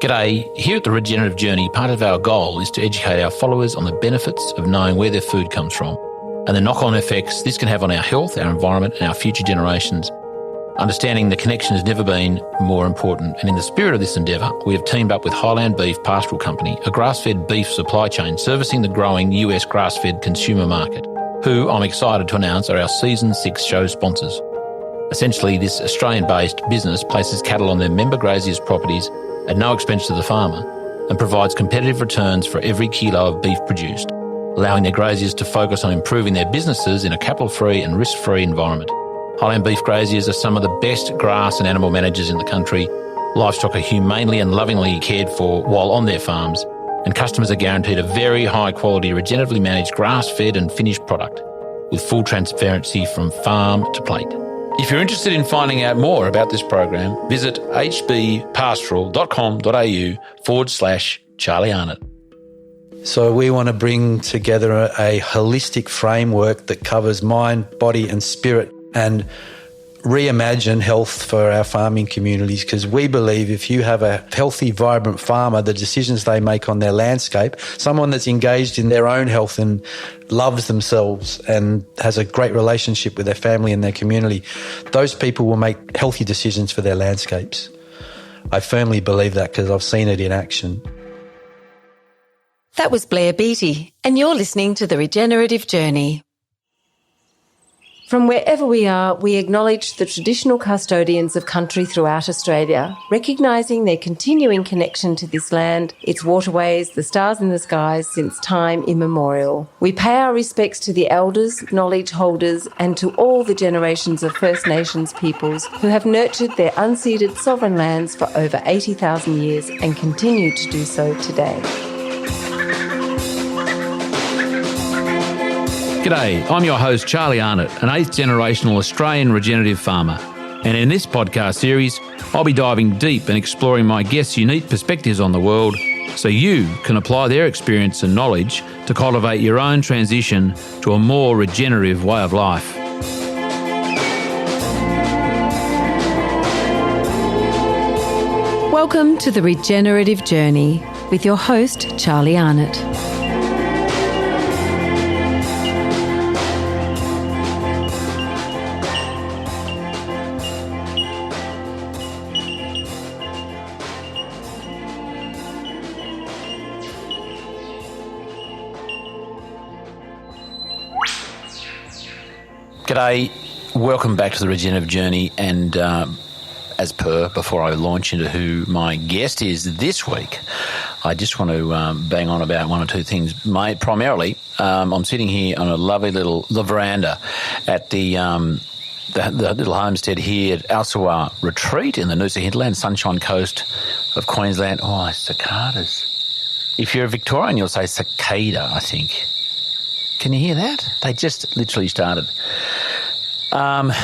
G'day. Here at the Regenerative Journey, part of our goal is to educate our followers on the benefits of knowing where their food comes from and the knock-on effects this can have on our health, our environment and our future generations. Understanding the connection has never been more important, and in the spirit of this endeavour, we have teamed up with Highland Beef Pastoral Company, a grass-fed beef supply chain servicing the growing US grass-fed consumer market, who I'm excited to announce are our Season 6 show sponsors. Essentially, this Australian-based business places cattle on their member graziers' properties at no expense to the farmer and provides competitive returns for every kilo of beef produced, allowing their graziers to focus on improving their businesses in a capital-free and risk-free environment. Highland Beef graziers are some of the best grass and animal managers in the country. Livestock are humanely and lovingly cared for while on their farms, and customers are guaranteed a very high-quality, regeneratively managed grass-fed and finished product with full transparency from farm to plate. If you're interested in finding out more about this program, visit hbpastoral.com.au/Charlie Arnott. So we want to bring together a holistic framework that covers mind, body and spirit and reimagine health for our farming communities, because we believe if you have a healthy, vibrant farmer, the decisions they make on their landscape, someone that's engaged in their own health and loves themselves and has a great relationship with their family and their community, those people will make healthy decisions for their landscapes. I firmly believe that because I've seen it in action. That was Blair Beattie, and you're listening to The Regenerative Journey. From wherever we are, we acknowledge the traditional custodians of country throughout Australia, recognising their continuing connection to this land, its waterways, the stars in the skies since time immemorial. We pay our respects to the elders, knowledge holders, and to all the generations of First Nations peoples who have nurtured their unceded sovereign lands for over 80,000 years and continue to do so today. G'day, I'm your host Charlie Arnott, an 8th generational Australian regenerative farmer. And in this podcast series, I'll be diving deep and exploring my guests' unique perspectives on the world so you can apply their experience and knowledge to cultivate your own transition to a more regenerative way of life. Welcome to The Regenerative Journey with your host Charlie Arnott. G'day, welcome back to the Regenerative Journey, and as per, before I launch into who my guest is this week, I just want to bang on about one or two things. Primarily, I'm sitting here on a lovely little veranda at the little homestead here at Alsawa Retreat in the Noosa hinterland, Sunshine Coast of Queensland. Oh, cicadas. If you're a Victorian, you'll say cicada, I think. Can you hear that? They just literally started. Guys.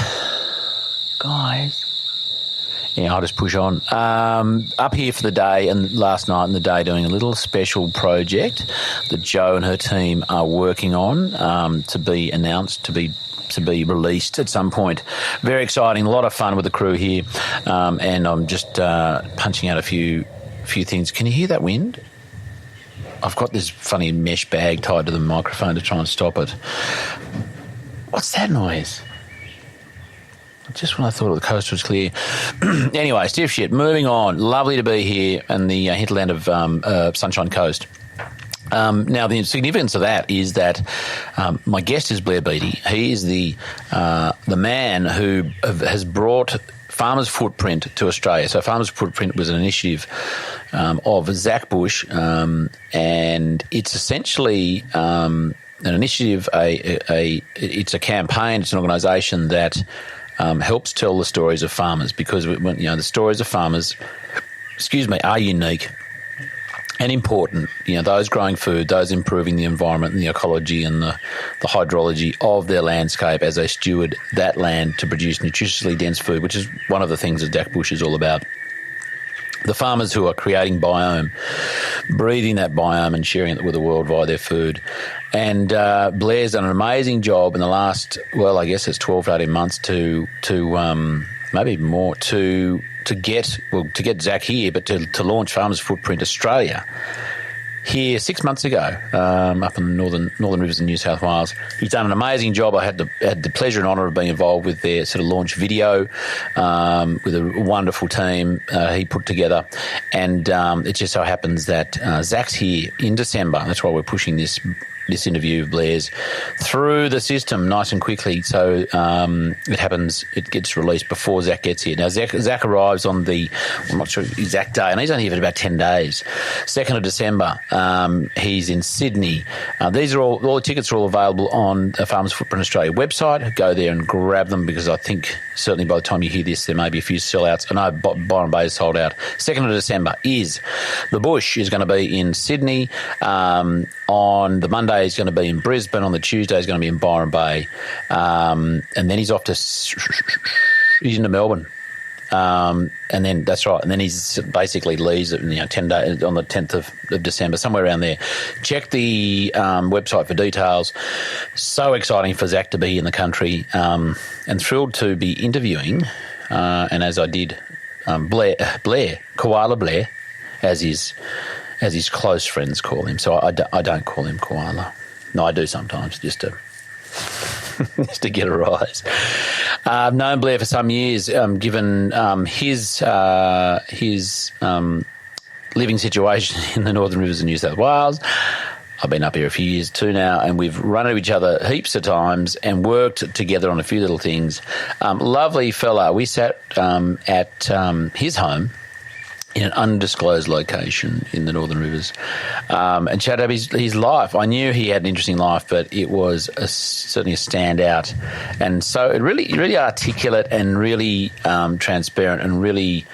Yeah, I'll just push on. Up here for the day and last night and the day doing a little special project that Jo and her team are working on to be announced, to be released at some point. Very exciting, a lot of fun with the crew here, and I'm just punching out a few things. Can you hear that wind? I've got this funny mesh bag tied to the microphone to try and stop it. What's that noise? Just when I thought the coast was clear. Anyway, stiff shit. Moving on. Lovely to be here in the hinterland of Sunshine Coast. Now, the significance of that is that my guest is Blair Beattie. He is the man who has brought Farmers Footprint to Australia. So Farmers Footprint was an initiative of Zach Bush, and it's essentially an initiative, it's a campaign, it's an organisation that helps tell the stories of farmers, because the stories of farmers, are unique and important. Those growing food, those improving the environment and the ecology and the hydrology of their landscape as they steward that land to produce nutritiously dense food, which is one of the things that Zach Bush is all about. The farmers who are creating biome, breathing that biome and sharing it with the world via their food. And Blair's done an amazing job in the last, I guess it's 12 to 18 months to maybe even more, to get Zach here, but to launch Farmers Footprint Australia here 6 months ago, up in the Northern Rivers in New South Wales. He's done an amazing job. I had the pleasure and honour of being involved with their sort of launch video with a wonderful team he put together. And it just so happens that Zach's here in December. That's why we're pushing this interview of Blair's through the system nice and quickly. So it gets released before Zach gets here. Now, Zach arrives on I'm not sure the exact day, and he's only here for about 10 days. 2nd of December, he's in Sydney. These are all the tickets are all available on the Farmers Footprint Australia website. Go there and grab them, because I think certainly by the time you hear this, there may be a few sellouts. I know Byron Bay is sold out. 2nd of December the Bush is going to be in Sydney. On the Monday, he's going to be in Brisbane. On the Tuesday, he's going to be in Byron Bay. And then he's off he's into Melbourne. And then, that's right. And then he's basically leaves 10 days on the 10th of December, somewhere around there. Check the website for details. So exciting for Zach to be in the country, and thrilled to be interviewing. And as I did, Blair, Koala Blair, as his close friends call him. So I don't call him Koala. No, I do sometimes, just to just to get a rise. I've known Blair for some years, given his living situation in the Northern Rivers of New South Wales. I've been up here a few years too now, and we've run into each other heaps of times and worked together on a few little things. Lovely fella. We sat at his home in an undisclosed location in the Northern Rivers, and chatted about his life. I knew he had an interesting life, but it was certainly a standout, and so it really articulate and really transparent and really,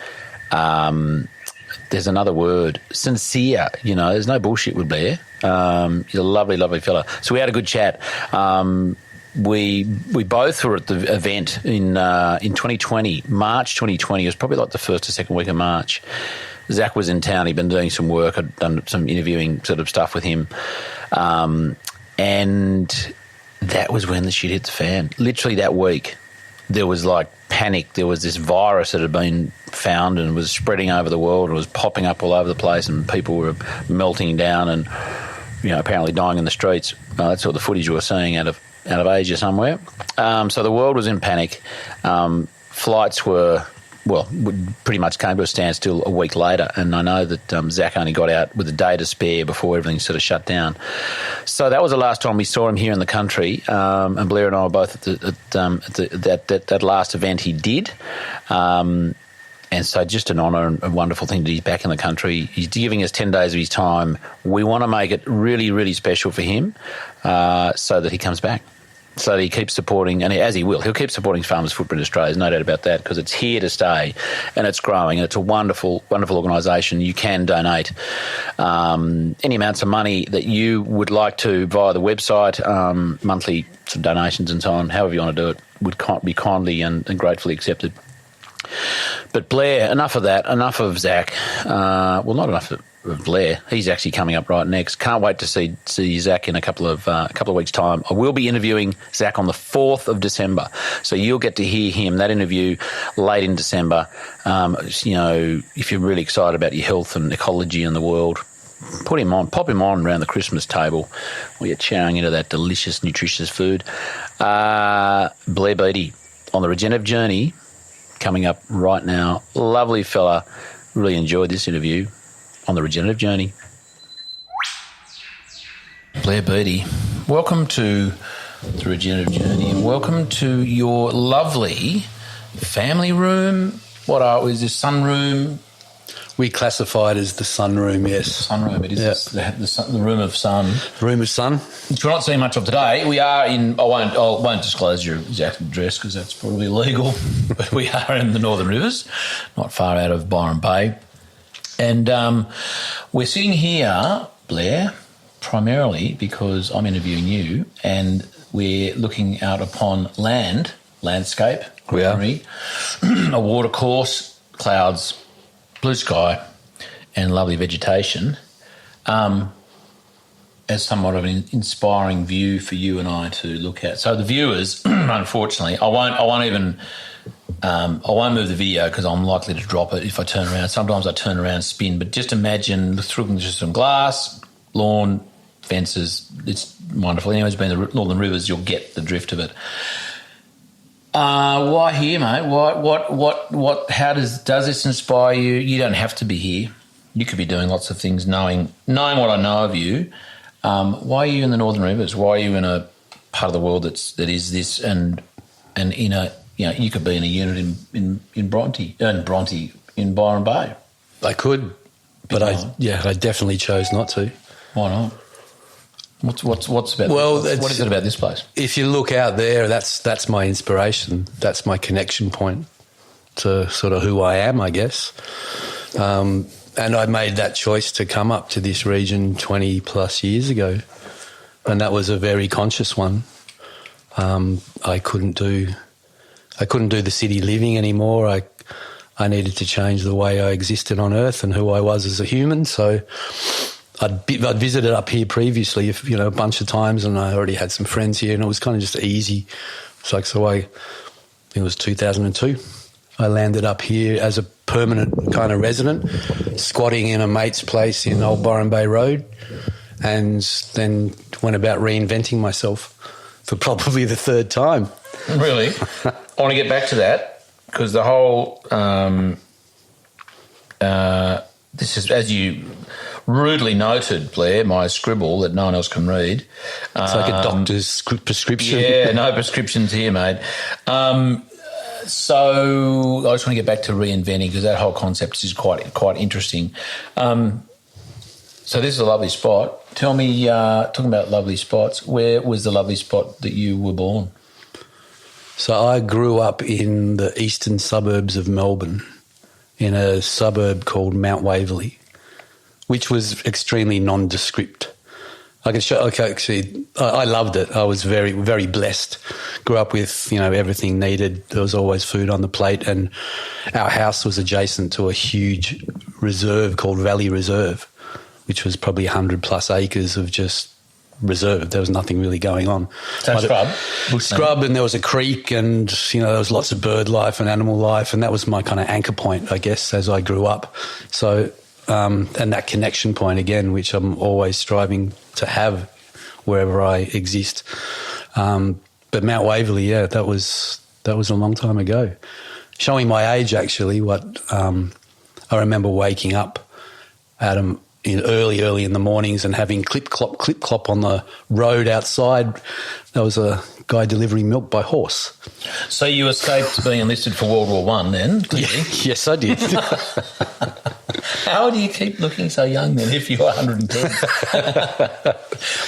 there's another word, sincere. There's no bullshit with Blair. He's a lovely, lovely fella. So we had a good chat. We both were at the event in 2020, March 2020. It was probably like the first or second week of March. Zach was in town. He'd been doing some work. I'd done some interviewing sort of stuff with him. And that was when the shit hit the fan. Literally that week, there was like panic. There was this virus that had been found and was spreading over the world. It was popping up all over the place, and people were melting down and, apparently dying in the streets. That's all the footage you were seeing out of Asia somewhere. So the world was in panic. Flights pretty much came to a standstill a week later, and I know that Zach only got out with a day to spare before everything sort of shut down. So that was the last time we saw him here in the country, and Blair and I were both at that last event he did. And so just an honour and a wonderful thing that he's back in the country. He's giving us 10 days of his time. We want to make it really, really special for him, so that he comes back. So that he keeps supporting, and as he will, he'll keep supporting Farmers Footprint Australia. There's no doubt about that, because it's here to stay, and it's growing, and it's a wonderful, wonderful organisation. You can donate any amounts of money that you would like to via the website, monthly sort of donations and so on, however you want to do it, would be kindly and gratefully accepted. But Blair, enough of that, enough of Zach. Not enough of Blair. He's actually coming up right next. Can't wait to see Zach in a couple of weeks' time. I will be interviewing Zach on the 4th of December, so you'll get to hear him, that interview, late in December. If you're really excited about your health and ecology in the world, pop him on around the Christmas table while you're chowing into that delicious, nutritious food. Blair Beattie on the regenerative journey, coming up right now. Lovely fella. Really enjoyed this interview on the regenerative journey. Blair Beattie, welcome to the regenerative journey, and welcome to your lovely family room. Is this sunroom? We classify it as the sunroom, yes. Sunroom, it is the room of sun. Room of sun. Which we're not seeing much of today. We are in, I won't disclose your exact address because that's probably illegal, but we are in the Northern Rivers, not far out of Byron Bay. And we're sitting here, Blair, primarily because I'm interviewing you, and we're looking out upon landscape, greenery, a water course, clouds, blue sky, and lovely vegetation, as somewhat of an inspiring view for you and I to look at. So the viewers, unfortunately, I won't even I won't move the video because I'm likely to drop it if I turn around. Sometimes I turn around and spin, but just imagine through just some glass, lawn, fences. It's wonderful. Anyways, been the Northern Rivers, you'll get the drift of it. Why here, mate? What? How does this inspire you? You don't have to be here. You could be doing lots of things, knowing what I know of you. Why are you in the Northern Rivers? Why are you in a part of the world that is this and in a, you could be in a unit in Bronte in Byron Bay. I could, but I definitely chose not to. Why not? What's about? Well, what is it about this place? If you look out there, that's my inspiration. That's my connection point to sort of who I am, I guess. And I made that choice to come up to this region 20 plus years ago, and that was a very conscious one. I couldn't do the city living anymore. I needed to change the way I existed on Earth and who I was as a human. So I'd visited up here previously, a bunch of times, and I already had some friends here, and it was kind of just easy. It's like, so I think it was 2002. I landed up here as a permanent kind of resident, squatting in a mate's place in Old Byron Bay Road, and then went about reinventing myself for probably the third time. Really? I want to get back to that because the whole this is, as you rudely noted, Blair, my scribble that no one else can read. It's like a doctor's prescription. Yeah, no prescriptions here, mate. So I just want to get back to reinventing because that whole concept is quite interesting. So this is a lovely spot. Tell me, talking about lovely spots, where was the lovely spot that you were born? So I grew up in the eastern suburbs of Melbourne in a suburb called Mount Waverley, which was extremely nondescript. I can show. Okay, actually, I loved it. I was very, very blessed. Grew up with everything needed. There was always food on the plate, and our house was adjacent to a huge reserve called Valley Reserve, which was probably 100 plus acres of just reserve. There was nothing really going on. So scrub, and there was a creek, and there was lots of bird life and animal life, and that was my kind of anchor point, I guess, as I grew up. So. And that connection point again, which I'm always striving to have wherever I exist. But Mount Waverley, that was a long time ago. Showing my age, actually, I remember waking up early in the mornings and having clip clop on the road outside. There was a guy delivering milk by horse. So you escaped being enlisted for World War I then, didn't you? Yes, I did. How do you keep looking so young then if you're 110?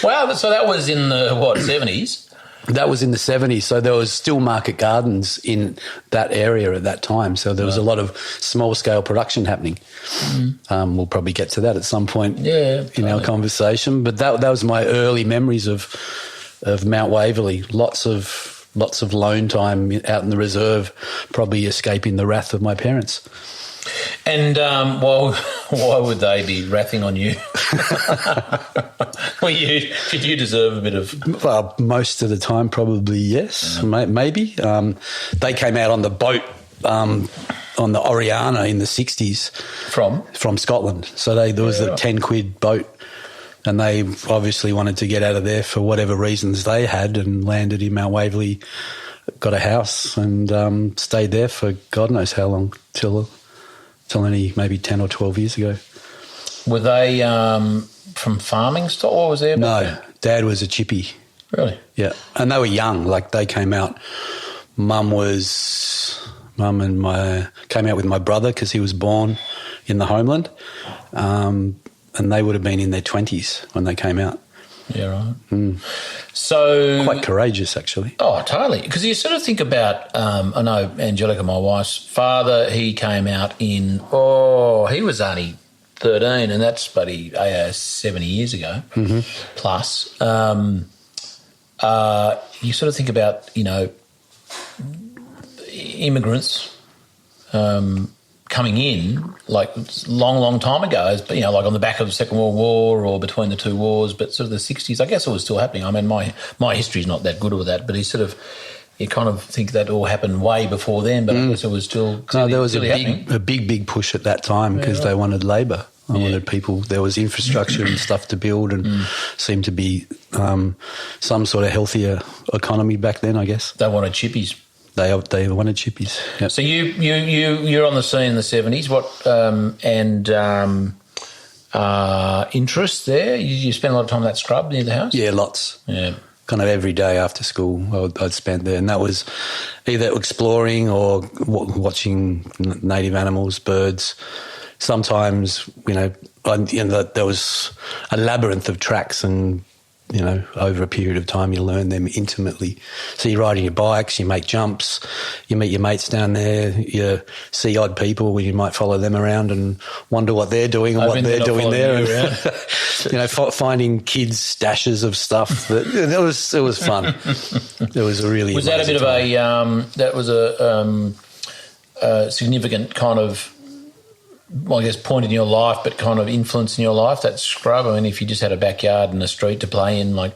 Wow, so that was in the, 70s? That was in the 70s. So there was still market gardens in that area at that time. So there was a lot of small-scale production happening. We'll probably get to that at some point in our conversation. But that was my early memories of Mount Waverley. Lots of lone time out in the reserve, probably escaping the wrath of my parents. And why would they be wrathing on you? Did you deserve a bit of... Well, most of the time probably yes, maybe. They came out on the boat on the Oriana in the 60s. From Scotland. So there was a 10 quid boat, and they obviously wanted to get out of there for whatever reasons they had, and landed in Mount Waverley, got a house, and stayed there for God knows how long, till only maybe 10 or 12 years ago. Were they from farming stock, or was there? No, Dad was a chippy. Really? Yeah, and they were young. Like they came out. Mum came out with my brother because he was born in the homeland, and they would have been in their 20s when they came out. Yeah, right. So quite courageous, actually. Oh, totally. Because you sort of think about, I know Angelica, my wife's father, he came out he was only 13, and that's 70 years ago plus. You sort of think about, immigrants coming in like long time ago, like on the back of the Second World War or between the two wars, but sort of the 60s, I guess it was still happening. I mean, my history's not that good with that, but he sort of you kind of think that all happened way before then, but I guess it was still No, there was happening. a big push at that time because they wanted labour. They wanted people. There was infrastructure and stuff to build, and seemed to be some sort of healthier economy back then, I guess. They wanted chippies. They wanted chippies. Yep. So you're on the scene in the 70s. What interest there? You spend a lot of time in that scrub near the house? Yeah, lots. Yeah. Kind of every day after school I'd spend there, and that was either exploring or watching native animals, birds. Sometimes, there was a labyrinth of tracks, and, over a period of time you learn them intimately. So you're riding your bikes, you make jumps, you meet your mates down there, you see odd people where you might follow them around and wonder what they're doing and what they're doing there. And, finding kids' stashes of stuff. It was fun. It was a really Was that a bit time. a significant kind of, well, I guess, point in your life, but kind of influence in your life, that scrub? I mean, if you just had a backyard and a street to play in, do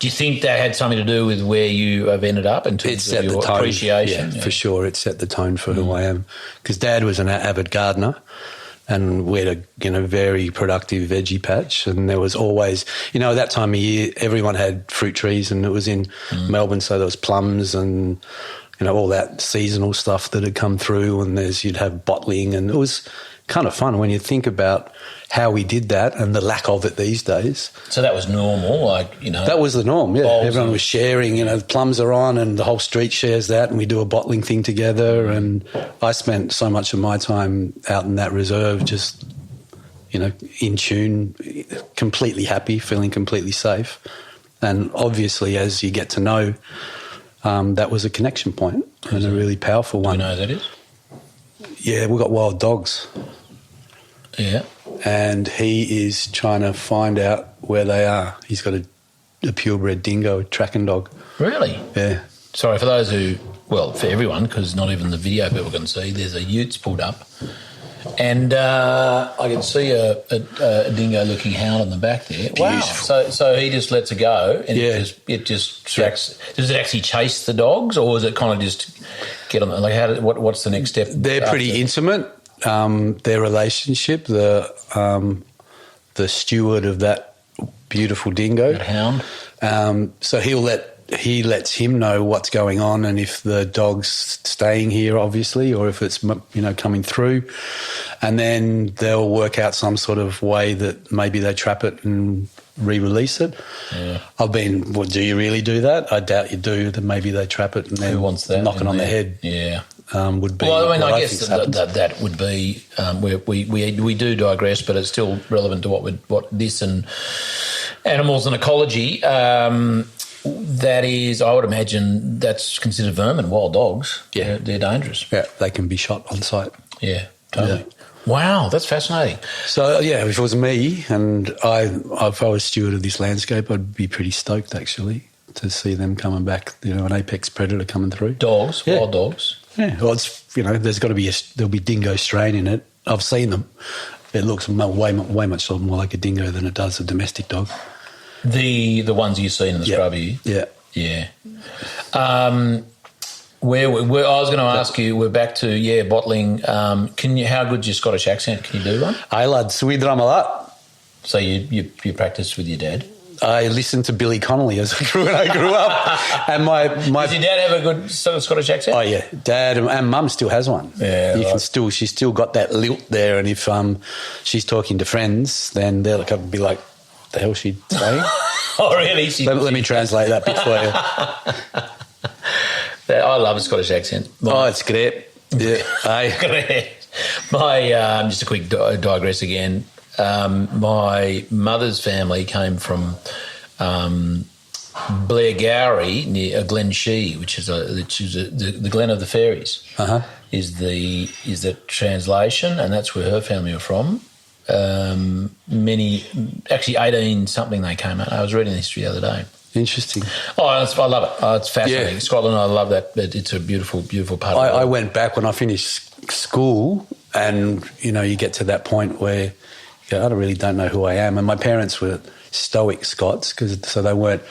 you think that had something to do with where you have ended up in terms of your appreciation? Yeah, for sure. It set the tone for who I am. Because Dad was an avid gardener, and we had a very productive veggie patch, and there was always, at that time of year, everyone had fruit trees, and it was in Melbourne, so there was plums and all that seasonal stuff that had come through, and you'd have bottling, and it was kind of fun when you think about how we did that and the lack of it these days. So that was normal, That was the norm, yeah. Everyone was sharing, plums are on and the whole street shares that, and we do a bottling thing together, and I spent so much of my time out in that reserve just, in tune, completely happy, feeling completely safe. And obviously as you get to know, that was a connection point and a really powerful one. Do you know who that is? Yeah, we've got wild dogs. Yeah. And he is trying to find out where they are. He's got a purebred dingo, a tracking dog. Really? Yeah. Sorry, for those for everyone, because not even the video people can see, there's a utes pulled up. And I can see a dingo-looking hound on the back there. Beautiful. Wow! So he just lets it go, and Yeah. it just tracks. Does it actually chase the dogs, or is it kind of just get on? What's the next step? They're pretty intimate. Their relationship, the steward of that beautiful dingo, That hound. So he lets him know what's going on, and if the dog's staying here, obviously, or if it's coming through, and then they'll work out some sort of way that maybe they trap it and re-release it. Yeah. Do you really do that? I doubt you do. Then maybe they trap it and then Who wants that knock it on the head. Yeah. Would be. Well, I mean, what I guess think's happened. that would be we do digress, but it's still relevant to what this and animals and ecology. That is, I would imagine that's considered vermin. Wild dogs, Yeah. they're dangerous. Yeah, they can be shot on sight. Yeah, totally. Wow, that's fascinating. So, yeah, if it was me and if I was steward of this landscape, I'd be pretty stoked, actually, to see them coming back, an apex predator coming through. Dogs, Yeah. wild dogs. Yeah, well, it's, there's got to be there'll be dingo strain in it. I've seen them. It looks way much more like a dingo than it does a domestic dog. The ones you've seen in the scrubby. Yeah. Yeah. Where I was going to ask you, we're back to bottling. How good's your Scottish accent? Can you do one? Aye, lad, swidram a lot. So you practiced with your dad? I listened to Billy Connolly as I grew up, and my Does your dad have a good sort of Scottish accent? Oh yeah, Dad and Mum still has one. Yeah, you can she's still got that lilt there, and if she's talking to friends, then they'll be like, "The hell she saying?" Oh really? Let me translate that bit for you. I love a Scottish accent. It's great. Yeah, aye. Great. Just a quick digress again. My mother's family came from Blair Beattie near Glen Shee, which is the Glen of the Fairies. Is the translation, and that's where her family are from. 18 something they came out. I was reading the history the other day. Interesting. I love it. It's fascinating. Yeah. Scotland, I love that. It's a beautiful, beautiful part of the world. I went back when I finished school, and you get to that point where I really don't know who I am. And my parents were stoic Scots, so they weren't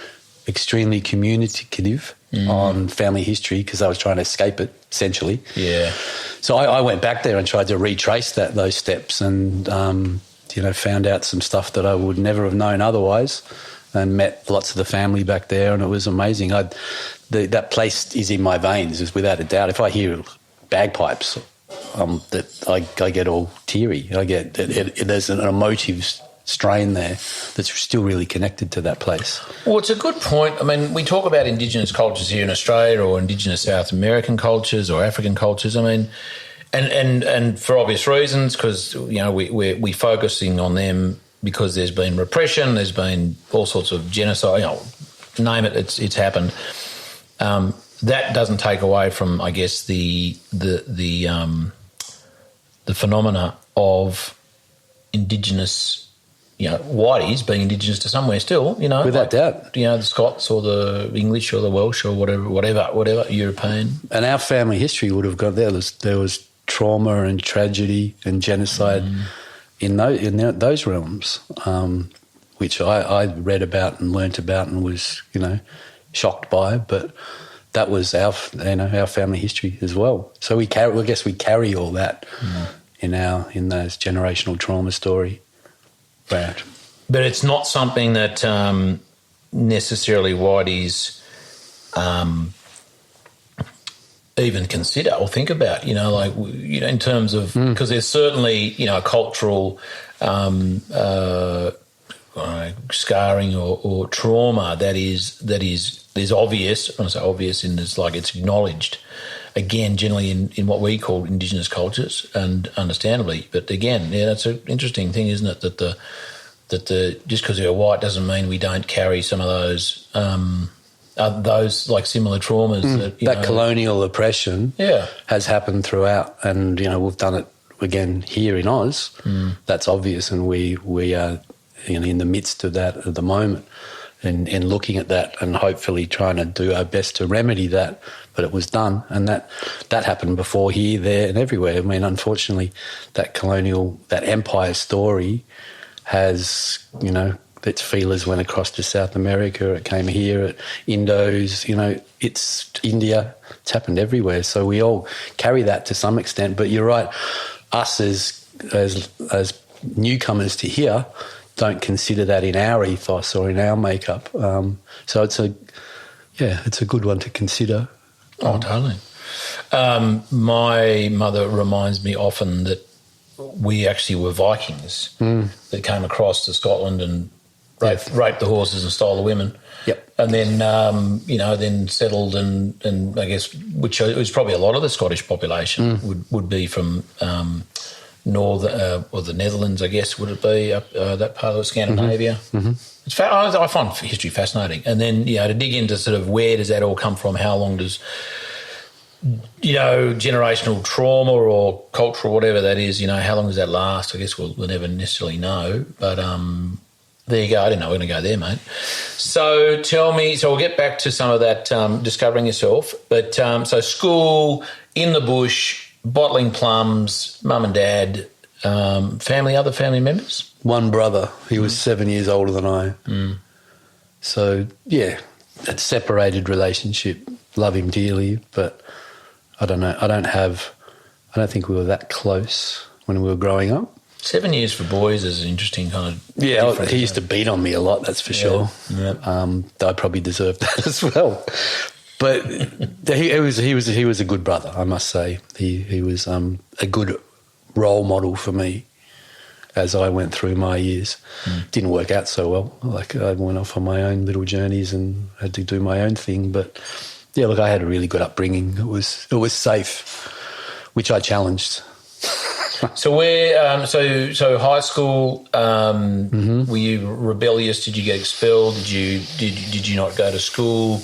extremely communicative on family history because I was trying to escape it, essentially. Yeah. So I went back there and tried to retrace those steps and, found out some stuff that I would never have known otherwise and met lots of the family back there, and it was amazing. That place is in my veins, is without a doubt. If I hear bagpipes, that I get all teary. There's an emotive strain there that's still really connected to that place. Well, it's a good point. I mean, we talk about Indigenous cultures here in Australia or Indigenous South American cultures or African cultures. I mean, and for obvious reasons, because, we're focusing on them because there's been repression, there's been all sorts of genocide, name it, it's happened. That doesn't take away from, I guess, the phenomena of Indigenous, whiteys being Indigenous to somewhere still, Without doubt. The Scots or the English or the Welsh or whatever, European. And our family history would have gone there. There was trauma and tragedy and genocide in those realms, which I read about and learnt about and was, shocked by. But that was our family history as well. So we carry all that in those generational trauma story. Right. But it's not something that necessarily whiteys even consider or think about, in terms of, because there's certainly, a cultural scarring or trauma that is obvious. I say obvious in this, like, it's acknowledged. Again, generally in what we call Indigenous cultures, and understandably, but again, that's an interesting thing, isn't it? That just because you're white doesn't mean we don't carry some of those like similar traumas. That colonial oppression has happened throughout, and we've done it again here in Oz. That's obvious, and we are in the midst of that at the moment. And looking at that and hopefully trying to do our best to remedy that. But it was done, and that happened before here, there and everywhere. I mean, unfortunately, that empire story has, its feelers went across to South America, it came here, at Indos, it's India, it's happened everywhere. So we all carry that to some extent. But you're right, us as newcomers to here don't consider that in our ethos or in our makeup. So it's a good one to consider. Oh, totally. My mother reminds me often that we actually were Vikings that came across to Scotland and raped the horses and stole the women. Yep. And then, then settled and I guess, which was probably a lot of the Scottish population would be from or the Netherlands, I guess, would it be, up that part of Scandinavia? It's I find history fascinating. And then, to dig into sort of where does that all come from, how long does, generational trauma or cultural, whatever that is, how long does that last? I guess we'll never necessarily know. But there you go. I didn't know we were going to go there, mate. So tell me, we'll get back to some of that discovering yourself. But so school, in the bush, bottling plums, mum and dad, other family members? One brother. He was 7 years older than I. So, a separated relationship. Love him dearly, but I don't know. I don't think we were that close when we were growing up. 7 years for boys is an interesting kind of... Yeah, he used to beat on me a lot, that's for sure. Yeah. I probably deserved that as well. But he was a good brother, I must say. He was a good role model for me as I went through my years. Didn't work out so well. Like, I went off on my own little journeys and had to do my own thing. But yeah, look, I had a really good upbringing. It was safe, which I challenged. So where? So high school. Were you rebellious? Did you get expelled? Did you not go to school?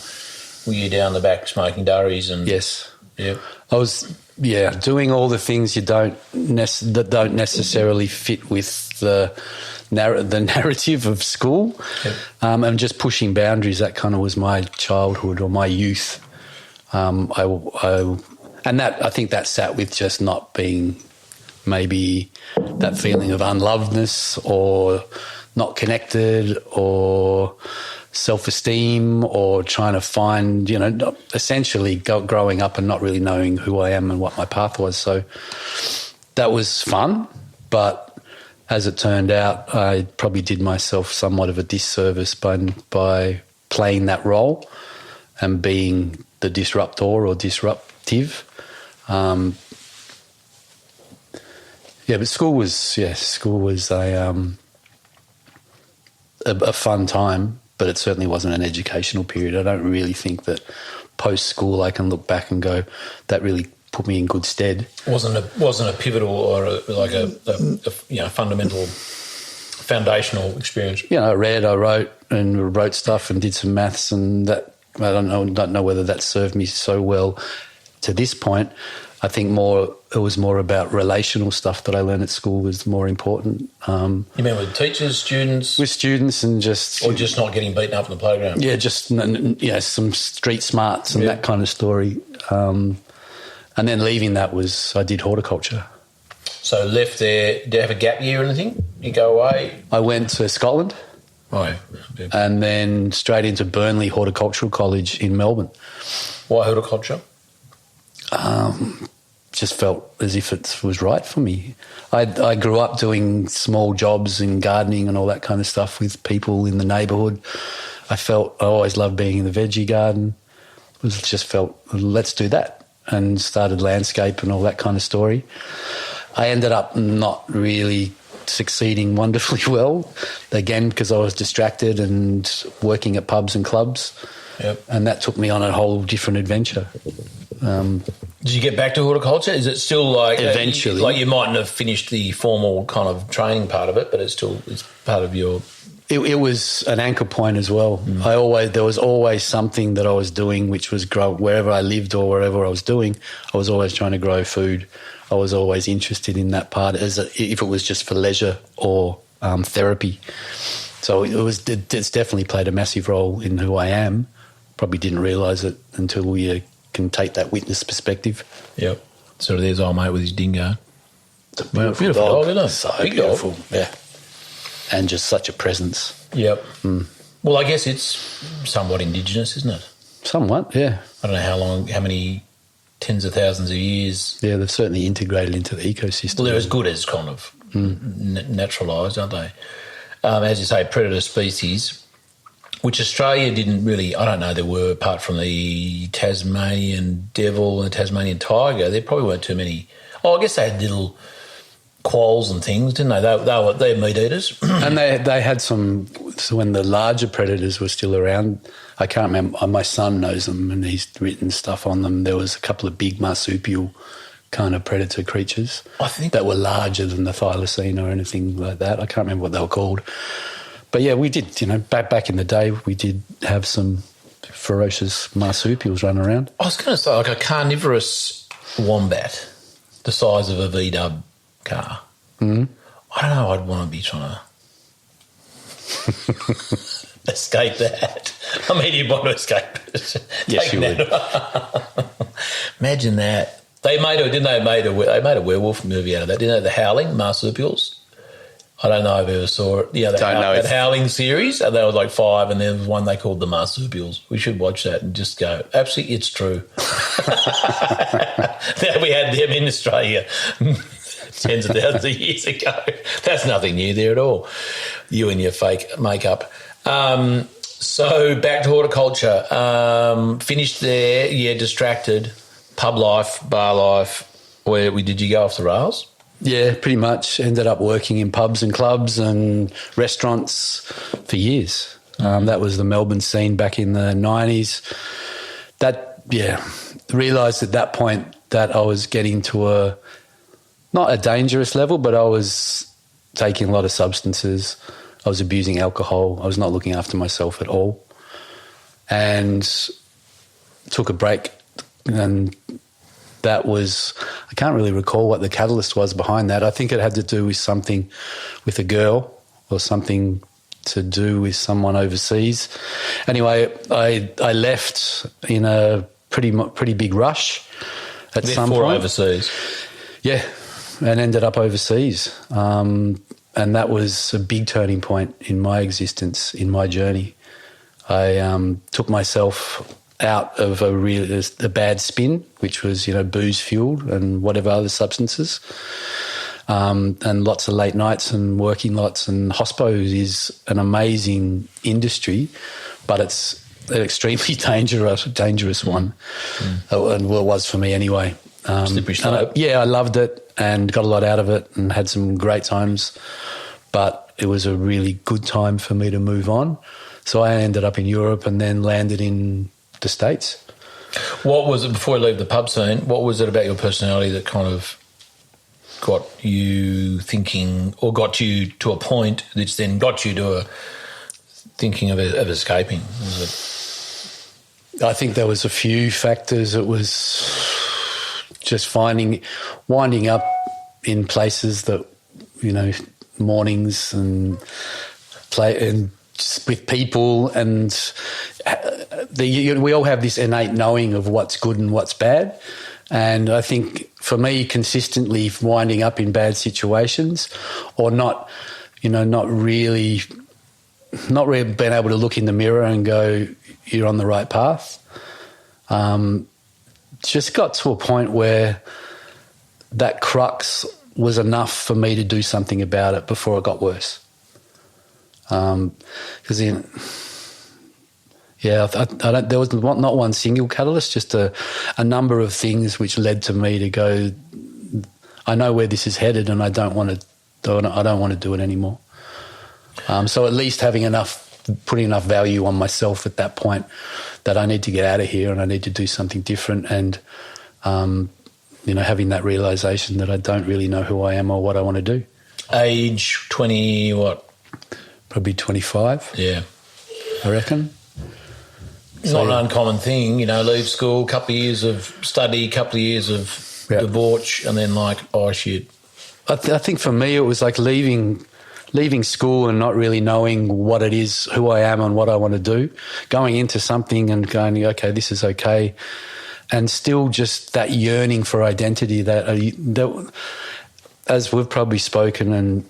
Were you down the back smoking durries? And yes, yeah, I was. Yeah, doing all the things that don't necessarily fit with the narrative of school, and just pushing boundaries. That kind of was my childhood or my youth. I think that sat with just not being, maybe that feeling of unlovedness or not connected or self-esteem or trying to find, essentially growing up and not really knowing who I am and what my path was. So that was fun, but as it turned out, I probably did myself somewhat of a disservice by playing that role and being the disruptor or disruptive. But school was a fun time, but it certainly wasn't an educational period. I don't really think that post-school I can look back and go, that really put me in good stead. Wasn't a pivotal or a fundamental, foundational experience. I wrote stuff and did some maths, and that I don't know whether that served me so well to this point. I think it was more about relational stuff that I learned at school was more important. You mean with teachers, students? With students and just... Or just not getting beaten up in the playground? Yeah, just some street smarts and that kind of story. And then leaving that I did horticulture. So left there, did you have a gap year or anything? You go away? I went to Scotland. Oh, yeah. And then straight into Burnley Horticultural College in Melbourne. Why horticulture? Just felt as if it was right for me. I grew up doing small jobs in gardening and all that kind of stuff with people in the neighbourhood. I always loved being in the veggie garden. Just felt, let's do that, and started landscape and all that kind of story. I ended up not really succeeding wonderfully well, again, because I was distracted and working at pubs and clubs. Yep. And that took me on a whole different adventure. Did you get back to horticulture? Is it still like... Eventually. Like you mightn't have finished the formal kind of training part of it, but it's part of your... It was an anchor point as well. There was always something that I was doing, which was grow wherever I lived or wherever I was doing. I was always trying to grow food. I was always interested in that part, if it was just for leisure or therapy. So it's definitely played a massive role in who I am. Probably didn't realise it until you can take that witness perspective. Yep. So there's old mate with his dingo. It's a beautiful dog, isn't it? So big beautiful, dog. yeah. And just such a presence. Yep. Well, I guess it's somewhat indigenous, isn't it? Somewhat, yeah. I don't know how many tens of thousands of years. Yeah, they've certainly integrated into the ecosystem. Well, they're as good as kind of naturalised, aren't they? As you say, predator species, which Australia didn't really, I don't know, there were, apart from the Tasmanian devil and the Tasmanian tiger, there probably weren't too many. Oh, I guess they had little quolls and things, didn't they? They're meat eaters. And they had some, so when the larger predators were still around, I can't remember, my son knows them and he's written stuff on them. There was a couple of big marsupial kind of predator creatures, I think, that were larger than the thylacine or anything like that. I can't remember what they were called. But yeah, we did, back in the day, we did have some ferocious marsupials running around. I was going to say, like a carnivorous wombat, the size of a VW car. I don't know, I'd want to be trying to escape that. I mean, you'd want to escape it. Yes, you would. Imagine that. They made a werewolf movie out of that, didn't they? The Howling marsupials. I don't know if I ever saw it. Yeah, that Howling series. And there was like 5, and there was one they called the marsupials. We should watch that and just go, absolutely, it's true. We had them in Australia tens of thousands of years ago. That's nothing new there at all. You and your fake makeup. So back to horticulture. Finished there, distracted. Pub life, bar life. Did you go off the rails? Yeah, pretty much. Ended up working in pubs and clubs and restaurants for years. That was the Melbourne scene back in the 90s. Realised at that point that I was getting to not a dangerous level, but I was taking a lot of substances. I was abusing alcohol. I was not looking after myself at all. And took a break, and that was, I can't really recall what the catalyst was behind that. I think it had to do with something with a girl or something to do with someone overseas. Anyway, I left in a pretty big rush at some point. Overseas? Yeah, and ended up overseas. And that was a big turning point in my existence, in my journey. I took myself out of a bad spin, which was, booze fueled and whatever other substances, and lots of late nights and working lots. And hospo is an amazing industry, but it's an extremely dangerous one. And well, it was for me anyway. Slippery slope. I loved it and got a lot out of it and had some great times, but it was a really good time for me to move on. So I ended up in Europe and then landed in the States. What was it, before you leave the pub scene, what was it about your personality that kind of got you thinking, or got you to a point that's then got you to thinking of escaping? I think there was a few factors. It was just winding up in places that, mornings and play and just with people, and we all have this innate knowing of what's good and what's bad. And I think for me, consistently winding up in bad situations, or not really being able to look in the mirror and go, you're on the right path. Just got to a point where that crux was enough for me to do something about it before it got worse. Because there was not one single catalyst, just a number of things which led to me to go, I know where this is headed, and I don't want to do it anymore. So at least putting enough value on myself at that point that I need to get out of here and I need to do something different, and having that realisation that I don't really know who I am or what I want to do. Age 20 what? Probably 25. Yeah. I reckon. Not an uncommon thing, leave school, couple of years of study, couple of years of debauch, and then oh shit. I think for me it was like leaving school and not really knowing what it is, who I am and what I want to do, going into something and going, okay, this is okay, and still just that yearning for identity that as we've probably spoken, and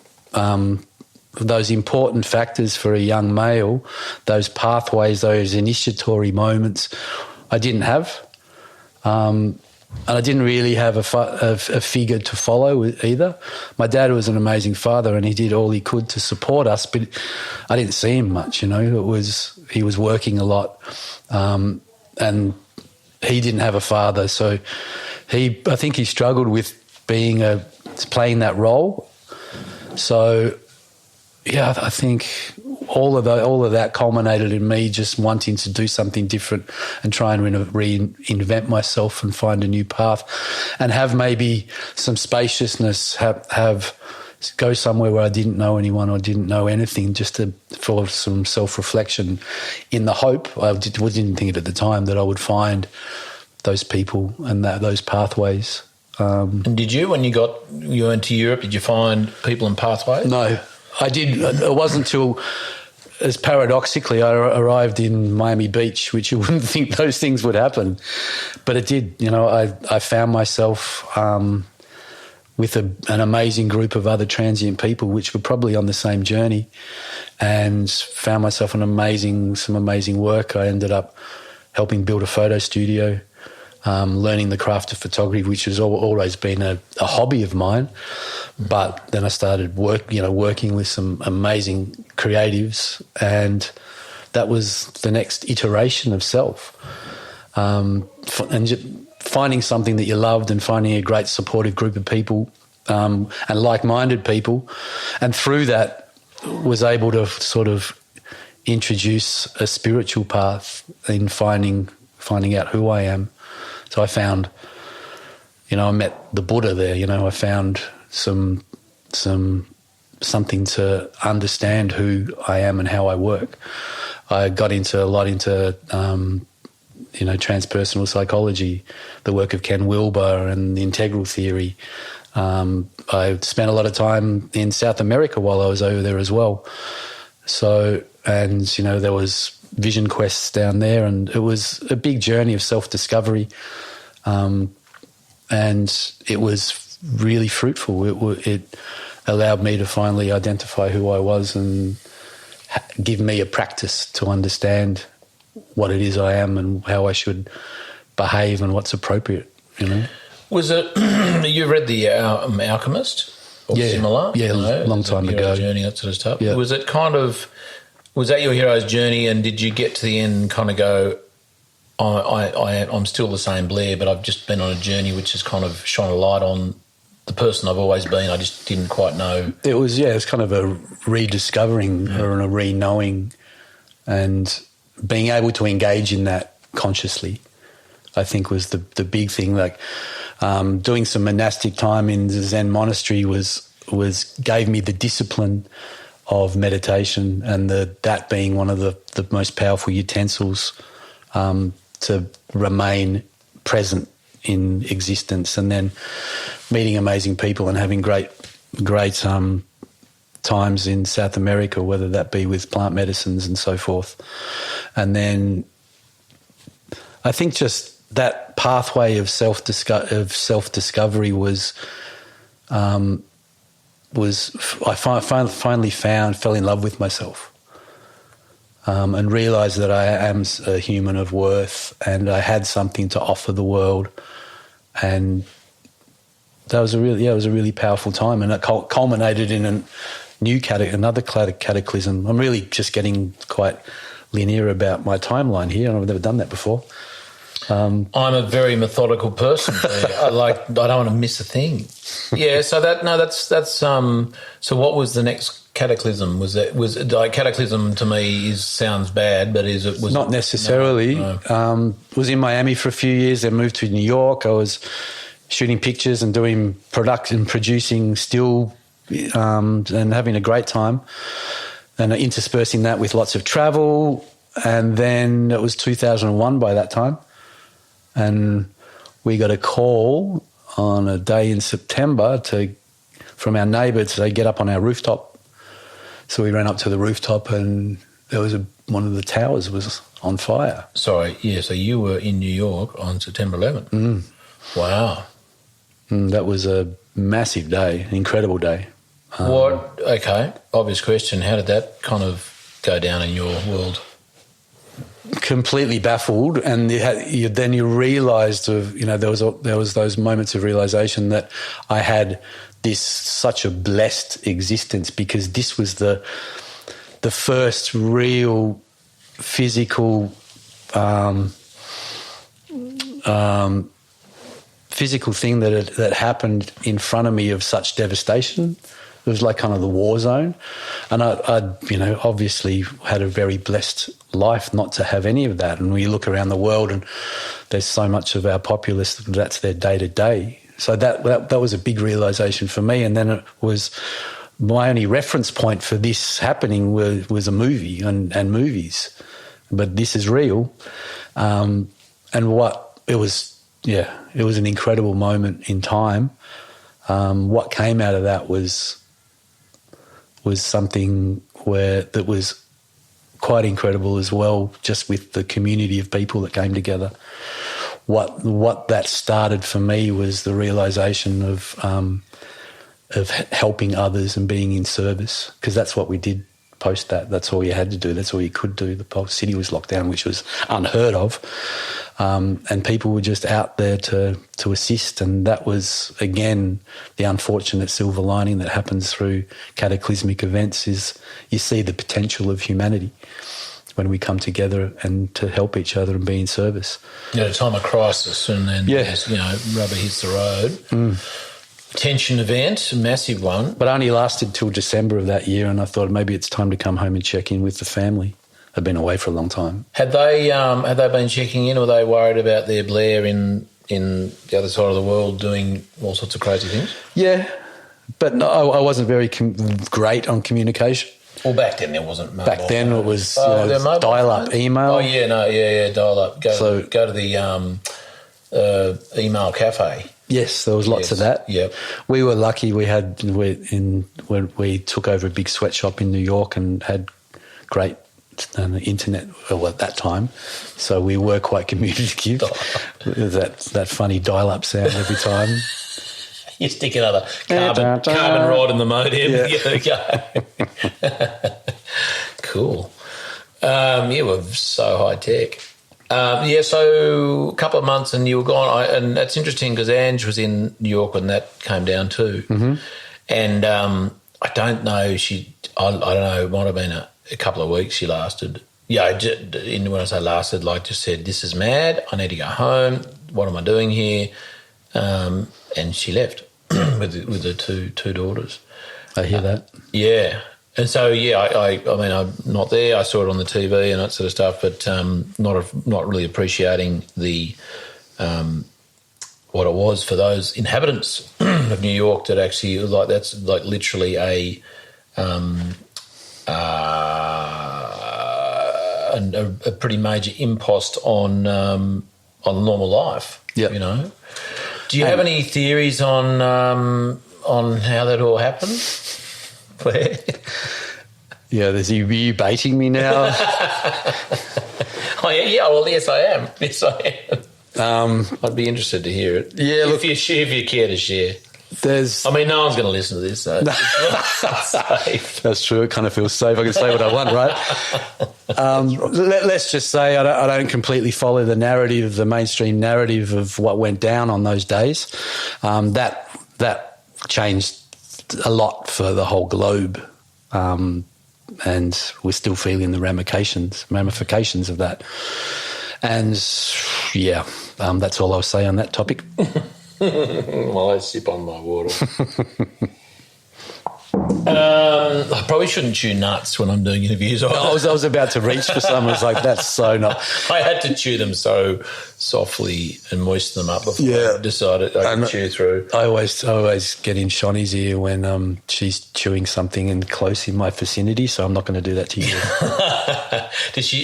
those important factors for a young male, those pathways, those initiatory moments, I didn't have. And I didn't really have a figure to follow either. My dad was an amazing father and he did all he could to support us, but I didn't see him much, he was working a lot, and he didn't have a father. So I think he struggled with playing that role. So yeah, I think all of that culminated in me just wanting to do something different and try and reinvent myself and find a new path, and have maybe some spaciousness, go somewhere where I didn't know anyone or didn't know anything, just for some self-reflection, in the hope, I didn't think it at the time, that I would find those people and those pathways. And did you, when you went to Europe, did you find people and pathways? No. I did. It wasn't until, as paradoxically, I arrived in Miami Beach, which you wouldn't think those things would happen, but it did. I found myself with an amazing group of other transient people, which were probably on the same journey, and found myself some amazing work. I ended up helping build a photo studio, learning the craft of photography, which has always been a hobby of mine. But then I started working with some amazing creatives, and that was the next iteration of self. And finding something that you loved and finding a great supportive group of people and like-minded people, and through that was able to sort of introduce a spiritual path in finding out who I am. So I found, I met the Buddha there. I found something to understand who I am and how I work. I got a lot into transpersonal psychology, the work of Ken Wilber and the integral theory. I spent a lot of time in South America while I was over there as well. So, and there was vision quests down there, and it was a big journey of self-discovery, and it was really fruitful. It allowed me to finally identify who I was and give me a practice to understand what it is I am and how I should behave and what's appropriate, you know. Was it, you read The Alchemist or similar? Yeah, long time ago. Journey, that sort of stuff. Yeah. Was it kind of, was that your hero's journey, and did you get to the end and kind of go, I'm still the same Blair, but I've just been on a journey which has kind of shone a light on the person I've always been. I just didn't quite know. It was kind of a rediscovering or a re-knowing, and being able to engage in that consciously, I think, was the big thing. Like doing some monastic time in the Zen monastery gave me the discipline of meditation, and that being one of the most powerful utensils to remain present in existence, and then meeting amazing people and having great times in South America, whether that be with plant medicines and so forth. And then I think just that pathway of self-discovery was I finally fell in love with myself. And realised that I am a human of worth, and I had something to offer the world, and that was a really powerful time, and it culminated in another cataclysm. I'm really just getting quite linear about my timeline here, and I've never done that before. I'm a very methodical person. I don't want to miss a thing. Yeah. So so what was the next cataclysm? Was like cataclysm to me sounds bad, but was not necessarily. No. Was in Miami for a few years, then moved to New York. I was shooting pictures and doing production, producing still, and having a great time, and interspersing that with lots of travel. And then it was 2001 by that time, and we got a call on a day in September from our neighbour to say, get up on our rooftop. So we ran up to the rooftop, and there was one of the towers was on fire. Sorry, yeah. So you were in New York on September 11th. Mm. Wow. That was a massive day, an incredible day. Okay, obvious question. How did that kind of go down in your world? Completely baffled, and then you realised there was those moments of realisation that I had such a blessed existence, because this was the first real physical thing that happened in front of me of such devastation. It was like kind of the war zone, and I obviously had a very blessed life not to have any of that. And we look around the world, and there's so much of our populace that's their day to day. So that was a big realisation for me. And then it was my only reference point for this happening was a movie and movies, but this is real. And it was an incredible moment in time. What came out of that was something that was quite incredible as well, just with the community of people that came together. What that started for me was the realisation of helping others and being in service, because that's what we did post that. That's all you had to do. That's all you could do. The whole city was locked down, which was unheard of. And people were just out there to assist. And that was, again, the unfortunate silver lining that happens through cataclysmic events is you see the potential of humanity when we come together and to help each other and be in service. At a time of crisis, and then rubber hits the road. Mm. Tension event, a massive one. But only lasted till December of that year, and I thought maybe it's time to come home and check in with the family. I'd been away for a long time. Had they been checking in, or were they worried about their Blair in the other side of the world doing all sorts of crazy things? Yeah, but no, I wasn't very great on communication. Well, back then there wasn't mobile. Back then it was dial-up email. Oh, yeah, dial-up. Go to the email cafe. Yes, there was lots of that. Yep. We were lucky. When we took over a big sweatshop in New York and had great internet at that time, so we were quite communicative. that funny dial-up sound every time. You stick another carbon rod in the modem. Yeah. Yeah, go. cool. We're so high tech. So a couple of months and you were gone. And that's interesting because Ange was in New York when that came down too. Mm-hmm. And I don't know, I don't know, it might have been a couple of weeks she lasted. Yeah, when I say lasted, like just said, this is mad, I need to go home, what am I doing here? And she left with the two daughters. I hear that. Yeah. And so, I mean, I'm not there. I saw it on the TV and that sort of stuff, but not really appreciating the what it was for those inhabitants of New York that actually that's literally a pretty major impost on normal life. Yep. You know. Do you have any theories on how that all happened, Blair? Yeah, you baiting me now? Oh, yeah. Well, yes, I am. Yes, I am. I'd be interested to hear it. Yeah, if you care to share. I mean, no one's going to listen to this, so it's safe. That's true. It kind of feels safe. I can say what I want, right? Let's just say I don't completely follow the narrative, the mainstream narrative of what went down on those days. That changed a lot for the whole globe, and we're still feeling the ramifications of that. And that's all I'll say on that topic. Well, I sip on my water. I probably shouldn't chew nuts when I'm doing interviews. I was about to reach for some. I was like, that's so not. I had to chew them so softly and moisten them up before I decided I could chew through. I always get in Shawnee's ear when she's chewing something close in my vicinity, so I'm not going to do that to you.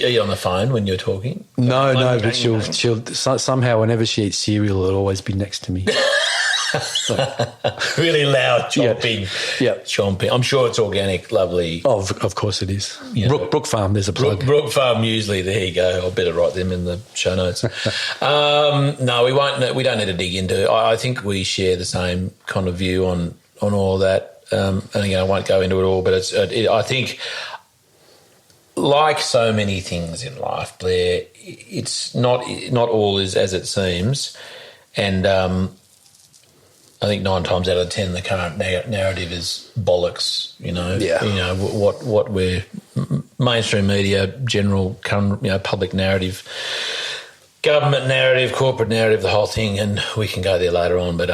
Are you on the phone when you're talking? No, but she'll somehow whenever she eats cereal, it'll always be next to me. Really loud chomping. Yeah. Chomping. I'm sure it's organic, lovely. Oh, of course it is. Brook Farm, there's a plug. Brook Farm muesli, there you go. I better write them in the show notes. No, we won't. We don't need to dig into it. I think we share the same kind of view on all that. And again, I won't go into it all, but I think, like so many things in life, Blair, it's not all is as it seems. And I think 9 times out of 10, the current narrative is bollocks. You know, what we're mainstream media, general, public narrative, government narrative, corporate narrative, the whole thing, and we can go there later on. But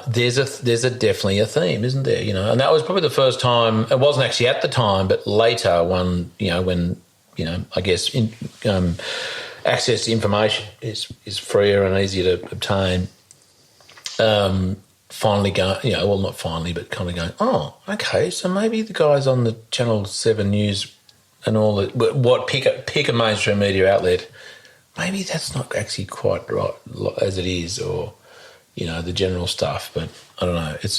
there's definitely a theme, isn't there? You know, and that was probably the first time. It wasn't actually at the time, but later, when I guess access to information is freer and easier to obtain. Finally going, not finally, but kind of going, oh, okay, so maybe the guys on the Channel 7 News and all that, pick a mainstream media outlet, maybe that's not actually quite right as it is, or, the general stuff. But I don't know. It's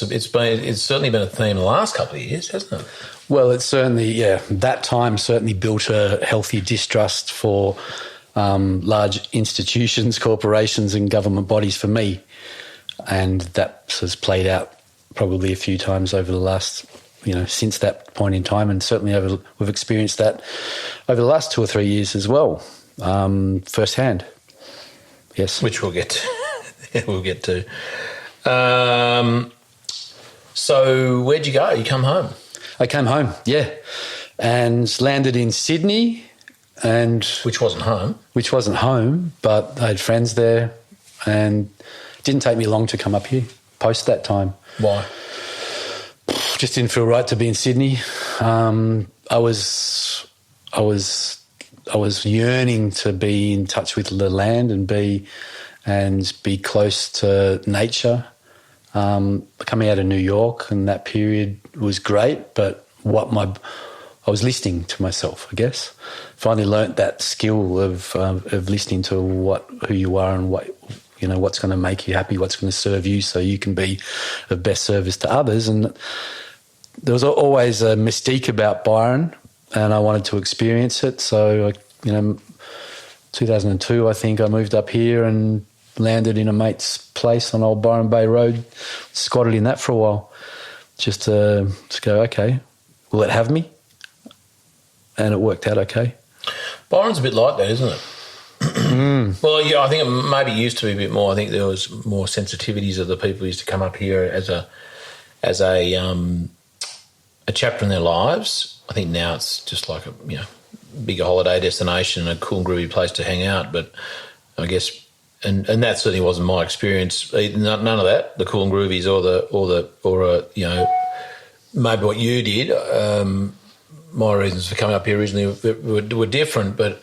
certainly been a theme in the last couple of years, hasn't it? Well, it's certainly, that time certainly built a healthy distrust for large institutions, corporations and government bodies for me. And that has played out probably a few times over the last, since that point in time, and certainly we've experienced that over the last 2 or 3 years as well, firsthand. Yes, which we'll get to. We'll get to. So where'd you go? You come home? I came home, and landed in Sydney, and which wasn't home, but I had friends there, and it didn't take me long to come up here post that time. Why? Just didn't feel right to be in Sydney. I was yearning to be in touch with the land and be close to nature. Coming out of New York, and that period was great, but I was listening to myself, I guess. Finally learnt that skill of listening to who you are and what's going to make you happy, what's going to serve you, so you can be of best service to others. And there was always a mystique about Byron, and I wanted to experience it. So, 2002, I think I moved up here and landed in a mate's place on Old Byron Bay Road, squatted in that for a while, just to go, okay, will it have me? and it worked out okay. Byron's a bit like that, isn't it? Well, yeah, I think maybe it used to be a bit more. I think there was more sensitivities of the people who used to come up here as a chapter in their lives. I think now it's just like a bigger holiday destination and a cool and groovy place to hang out. But I guess, and that certainly wasn't my experience. None of that, the cool and groovies or maybe what you did. My reasons for coming up here originally were different, but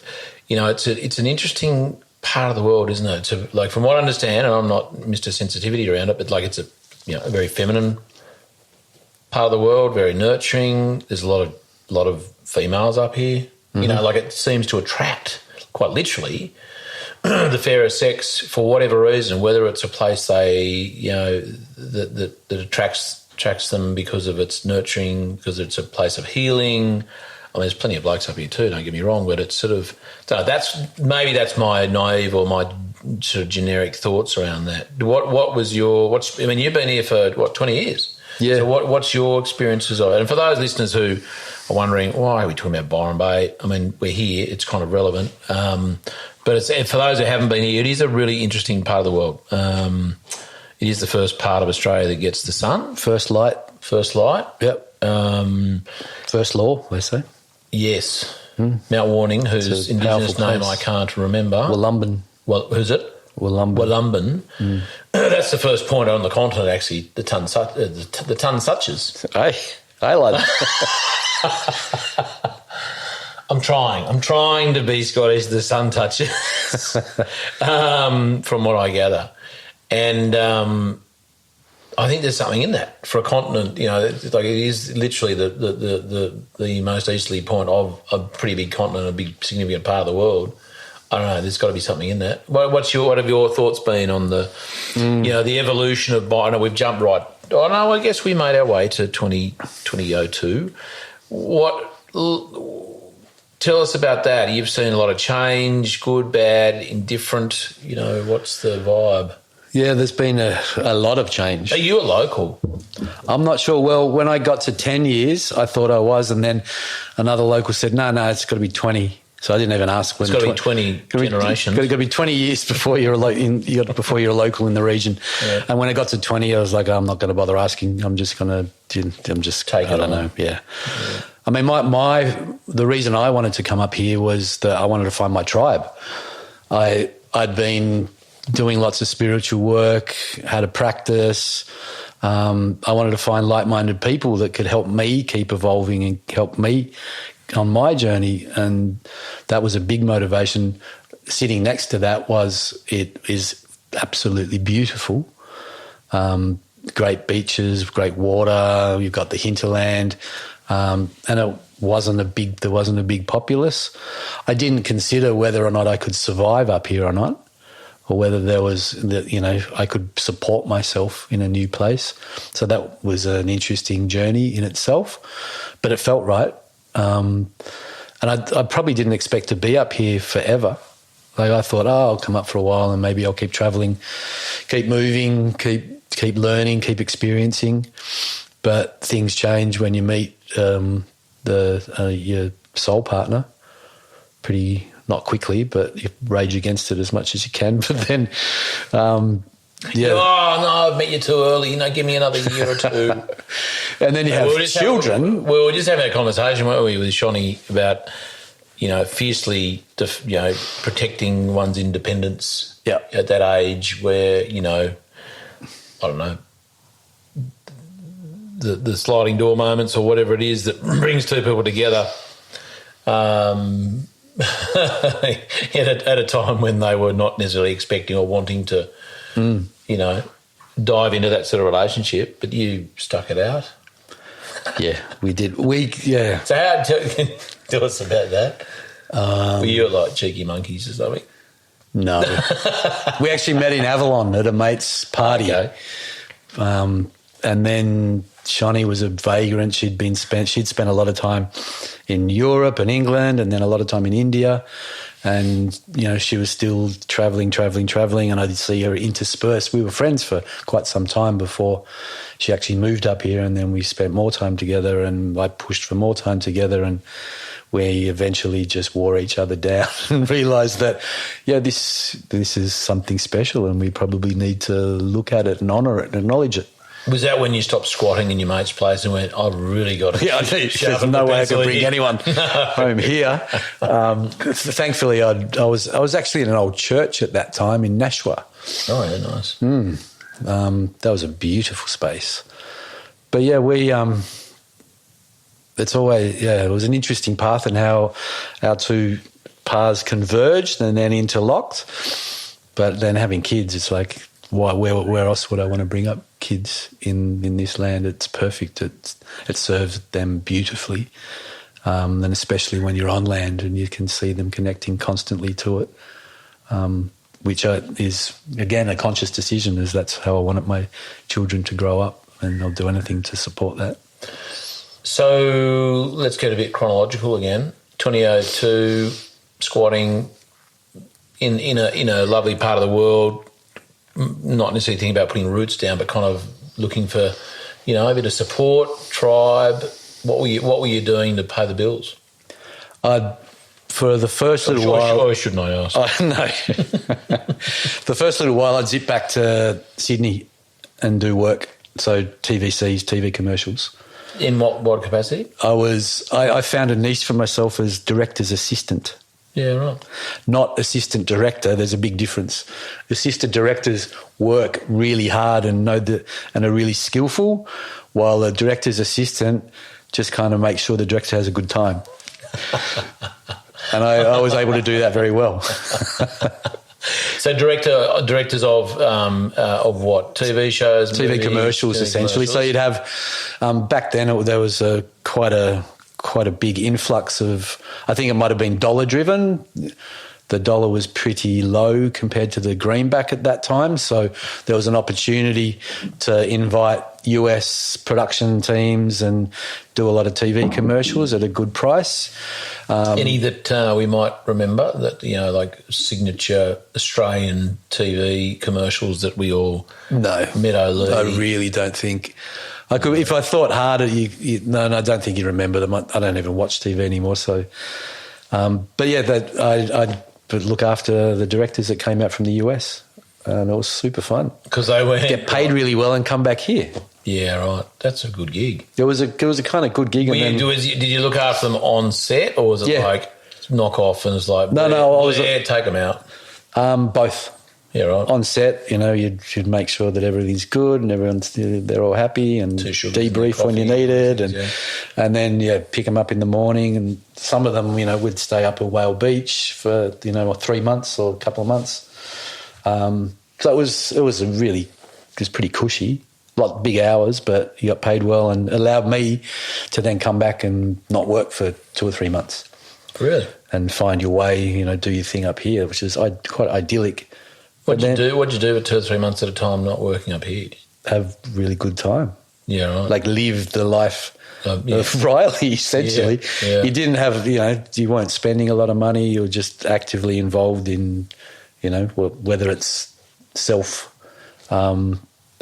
it's an interesting part of the world, isn't it? So, like, from what I understand, and I'm not Mr. Sensitivity around it, but like it's a very feminine part of the world, very nurturing. There's a lot of females up here. Mm-hmm. Like it seems to attract, quite literally, the fairer sex for whatever reason, whether it's a place that attracts them because of its nurturing, because it's a place of healing. I mean, there's plenty of blokes up here too, don't get me wrong, but it's sort of that's my naive or my sort of generic thoughts around that. What was your you've been here for 20 years. Yeah. So what's your experiences of it? And for those listeners who are wondering, why are we talking about Byron Bay? I mean, we're here, it's kind of relevant. But for those who haven't been here, it is a really interesting part of the world. It is the first part of Australia that gets the sun. First light. Yep. First law, they say. Yes. Mount Warning, whose Indigenous name I can't remember. Wollumban. Well, who's it? Wollumban. That's the first point on the continent, actually, the Tunsuches. I like it. I'm trying to be Scottish, the sun touches, from what I gather. And I think there's something in that for a continent. It's like it is literally the most easterly point of a pretty big continent, a big significant part of the world. I don't know. There's got to be something in that. What have your thoughts been on the the evolution of Byron? I know we've jumped right. Oh no, I guess we made our way to 2002. Tell us about that. You've seen a lot of change, good, bad, indifferent. What's the vibe? Yeah, there's been a lot of change. Are you a local? I'm not sure. Well, when I got to 10 years, I thought I was, and then another local said, no, it's got to be 20. So I didn't even ask. It's got to be 20 generations. Got to be 20 years before you're a local in the region. Yeah. And when I got to 20, I was like, I'm not going to bother asking. I'm just take it. I don't know. Yeah. I mean, the reason I wanted to come up here was that I wanted to find my tribe. I'd been doing lots of spiritual work, had a practice. I wanted to find like-minded people that could help me keep evolving and help me on my journey, and that was a big motivation. Sitting next to that it is absolutely beautiful. Great beaches, great water. You've got the hinterland, and there wasn't a big populace. I didn't consider whether or not I could survive up here or not, or whether I could support myself in a new place. So that was an interesting journey in itself, but it felt right. And I probably didn't expect to be up here forever. Like I thought, I'll come up for a while and maybe I'll keep travelling, keep moving, keep learning, keep experiencing. But things change when you meet your soul partner. Pretty not quickly, but you rage against it as much as you can. But then, yeah. Oh no, I've met you too early. Give me another year or two. And then you have children. We were just having a conversation, weren't we, with Shani about, fiercely, protecting one's independence at that age where, I don't know, the sliding door moments or whatever it is that brings two people together at a time when they were not necessarily expecting or wanting to, dive into that sort of relationship, but you stuck it out. Yeah, we did. So tell us about that. Were you like cheeky monkeys or something? No. We actually met in Avalon at a mate's party. Okay. And then Shani was a vagrant. She'd spent a lot of time in Europe and England, and then a lot of time in India. And, she was still travelling, and I'd see her interspersed. We were friends for quite some time before she actually moved up here, and then we spent more time together, and I pushed for more time together, and we eventually just wore each other down and realised that, this is something special and we probably need to look at it and honour it and acknowledge it. Was that when you stopped squatting in your mate's place and went, I've really got to... Yeah, there's no way I could bring anyone home here. Thankfully, I was actually in an old church at that time in Nashua. Oh, yeah, nice. That was a beautiful space. But, it's always, it was an interesting path and how our two paths converged and then interlocked. But then having kids, it's like, where else would I want to bring up kids in this land? It's perfect. It serves them beautifully, and especially when you're on land and you can see them connecting constantly to it, which is, again, a conscious decision, as that's how I wanted my children to grow up, and I'll do anything to support that. So let's get a bit chronological again. 2002, squatting in a lovely part of the world, not necessarily thinking about putting roots down, but kind of looking for, a bit of support, tribe. What were you doing to pay the bills? For the first little while... Or shouldn't I ask? No. The first little while I'd zip back to Sydney and do work, so TVCs, TV commercials. In what capacity? I found a niche for myself as director's assistant. Yeah, right. Not assistant director. There's a big difference. Assistant directors work really hard and and are really skillful, while a director's assistant just kind of makes sure the director has a good time. And I was able to do that very well. So directors of what? TV shows, TV movies, commercials, essentially. Commercials. So you'd have back then there was quite a big influx of, I think it might have been dollar driven. The dollar was pretty low compared to the greenback at that time, so there was an opportunity to invite US production teams and do a lot of TV commercials at a good price. Any that we might remember that, like signature Australian TV commercials that we all... No. Meadow Lee. I really don't think... I could, if I thought harder, no, I don't think you remember them. I don't even watch TV anymore. So, but yeah, I'd look after the directors that came out from the US, and it was super fun because they were get paid really well and come back here. Yeah, right. That's a good gig. It was a kind of good gig. Did you look after them on set, or was it like knock off and it's like no? Take them out. Both. Yeah, right. On set, you'd make sure that everything's good and they're all happy, and debrief when you need it, and then pick them up in the morning. And some of them, would stay up at Whale Beach for 3 months or a couple of months. So it was pretty cushy, like big hours, but you got paid well and allowed me to then come back and not work for 2 or 3 months. Really? And find your way, do your thing up here, which is quite idyllic. What'd you do for 2 or 3 months at a time not working up here? Have really good time. Yeah, right. Like live the life of Riley, essentially. Yeah. You didn't have, you weren't spending a lot of money. You were just actively involved in, whether it's self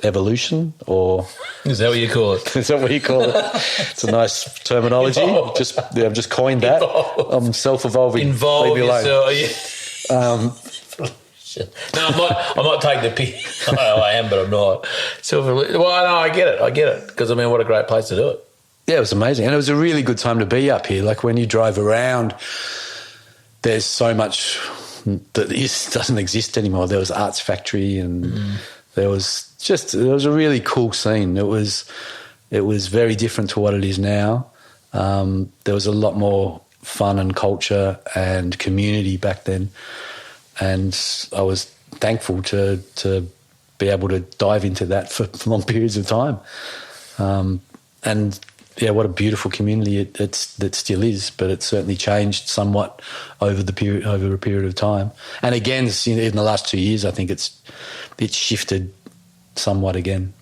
evolution or... Is that what you call it? Is that what you call it? It's a nice terminology. I've just coined that. I'm self-evolving. Involve Leave me alone. Yourself. No, I might take the piss. I am, but I'm not. Well, no, I get it. Because, what a great place to do it. Yeah, it was amazing. And it was a really good time to be up here. Like when you drive around, there's so much that doesn't exist anymore. There was Arts Factory and it was a really cool scene. It was very different to what it is now. There was a lot more fun and culture and community back then. And I was thankful to be able to dive into that for long periods of time. And yeah, what a beautiful community that still is, but it's certainly changed somewhat over a period of time. And again, in the last 2 years, I think it's shifted somewhat again.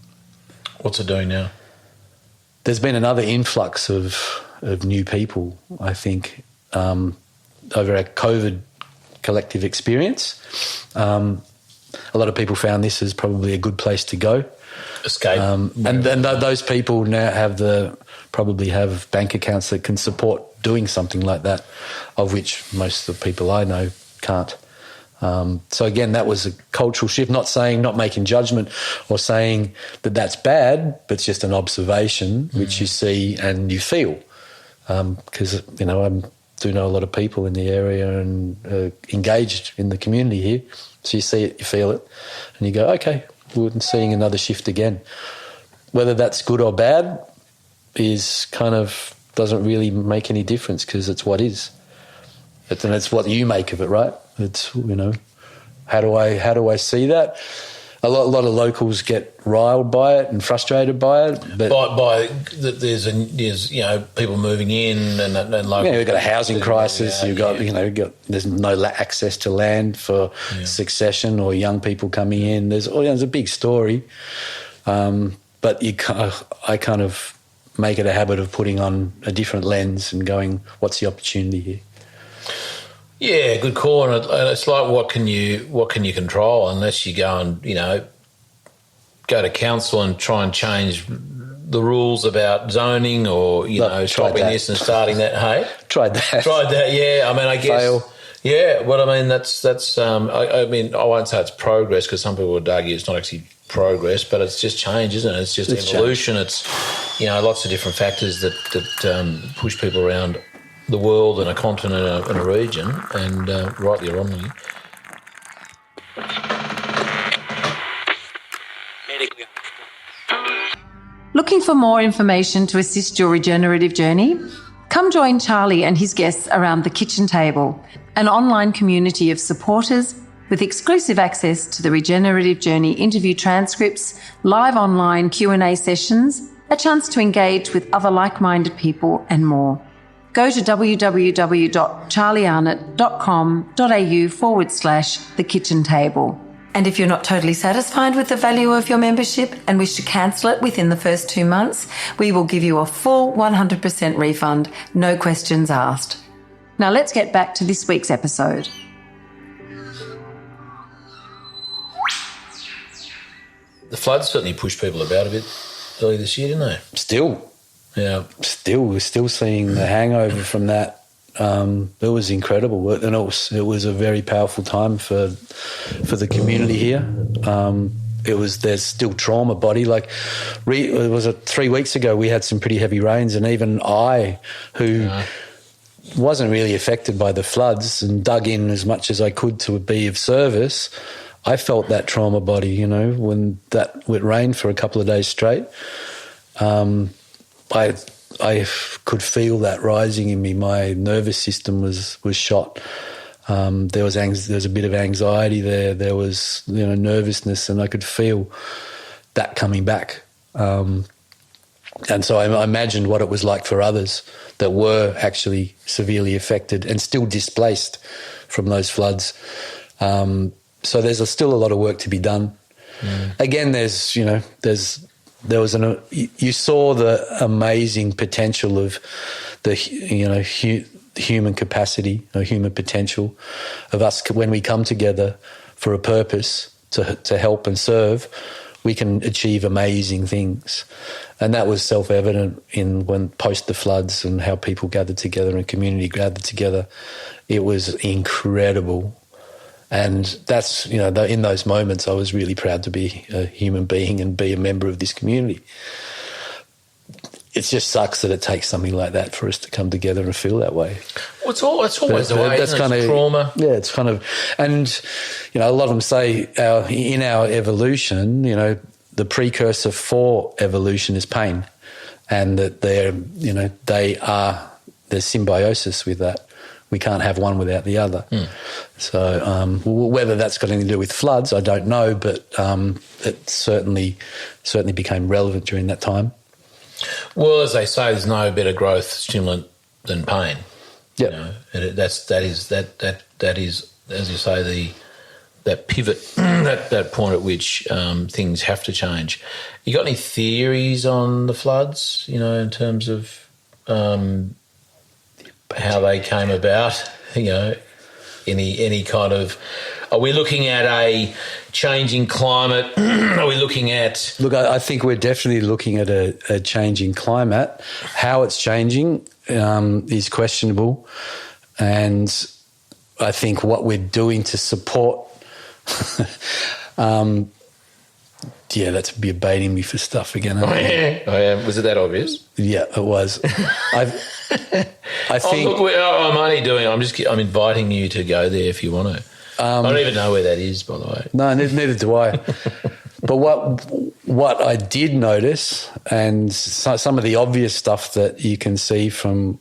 What's it doing now? There's been another influx of new people, I think, over our COVID collective experience. A lot of people found this as probably a good place to go. Escape. And then those people now probably have bank accounts that can support doing something like that, of which most of the people I know can't. So again, that was a cultural shift, not making judgment or saying that that's bad, but it's just an observation which you see and you feel. Because, I do know a lot of people in the area and engaged in the community here. So you see it, you feel it, and you go, okay, we're seeing another shift again. Whether that's good or bad is kind of doesn't really make any difference because it's what is. And it's what you make of it, right? It's, how do I see that? A lot of locals get riled by it and frustrated by it. But there's people moving in and local. Yeah, we've got a housing crisis. You've got there's no access to land for succession or young people coming in. There's a big story, but I kind of make it a habit of putting on a different lens and going, what's the opportunity here? Yeah, good call. And it's like, what can you control unless you go and go to council and try and change the rules about zoning or stopping this and starting that. Hey, tried that. Yeah, I mean, I guess. Fail. Yeah, well, I mean, that's. I mean, I won't say it's progress because some people would argue it's not actually progress, but it's just change, isn't it? It's just evolution. Change. It's lots of different factors that push people around the world and a continent and a region, and rightly or wrongly. Looking for more information to assist your regenerative journey? Come join Charlie and his guests around the kitchen table, an online community of supporters with exclusive access to the Regenerative Journey interview transcripts, live online Q&A sessions, a chance to engage with other like-minded people and more. Go to www.charliearnott.com.au/the kitchen table. And if you're not totally satisfied with the value of your membership and wish to cancel it within the first 2 months, we will give you a full 100% refund, no questions asked. Now let's get back to this week's episode. The floods certainly pushed people about a bit early this year, didn't they? Still. Yeah. We're still seeing the hangover from that. It was incredible, and it was a very powerful time for the community here. There's still trauma, body. Like, it was 3 weeks ago we had some pretty heavy rains, and even I, who wasn't really affected by the floods and dug in as much as I could to be of service, I felt that trauma body, when that it rained for a couple of days straight. I could feel that rising in me. My nervous system was shot. There was a bit of anxiety there. There was nervousness, and I could feel that coming back. And so I imagined what it was like for others that were actually severely affected and still displaced from those floods. So there's still a lot of work to be done. Again, you saw the amazing potential of the human capacity or human potential of us when we come together for a purpose to help and serve. We can achieve amazing things, and that was self-evident when post the floods and how people gathered together and community gathered together. It was incredible. And that's, in those moments, I was really proud to be a human being and be a member of this community. It just sucks that it takes something like that for us to come together and feel that way. Well, it's always the way, that's kind of trauma. Yeah, it's kind of, and, a lot of them say in our evolution, the precursor for evolution is pain, and that there's symbiosis with that. We can't have one without the other. So whether that's got anything to do with floods, I don't know, but it certainly became relevant during that time. Well, as they say, there's no better growth stimulant than pain. Yeah, that is, as you say, that pivot, that point at which things have to change. You got any theories on the floods? In terms of how they came about, any kind of, are we looking at a changing climate? Are we looking at... Look, I think we're definitely looking at a changing climate. How it's changing, is questionable, and I think what we're doing to support, that's baiting me for stuff again. I am. Was it that obvious? Yeah, it was. I think I'm inviting you to go there if you want to. I don't even know where that is, by the way. No, neither do I. But what I did notice, and some of the obvious stuff that you can see from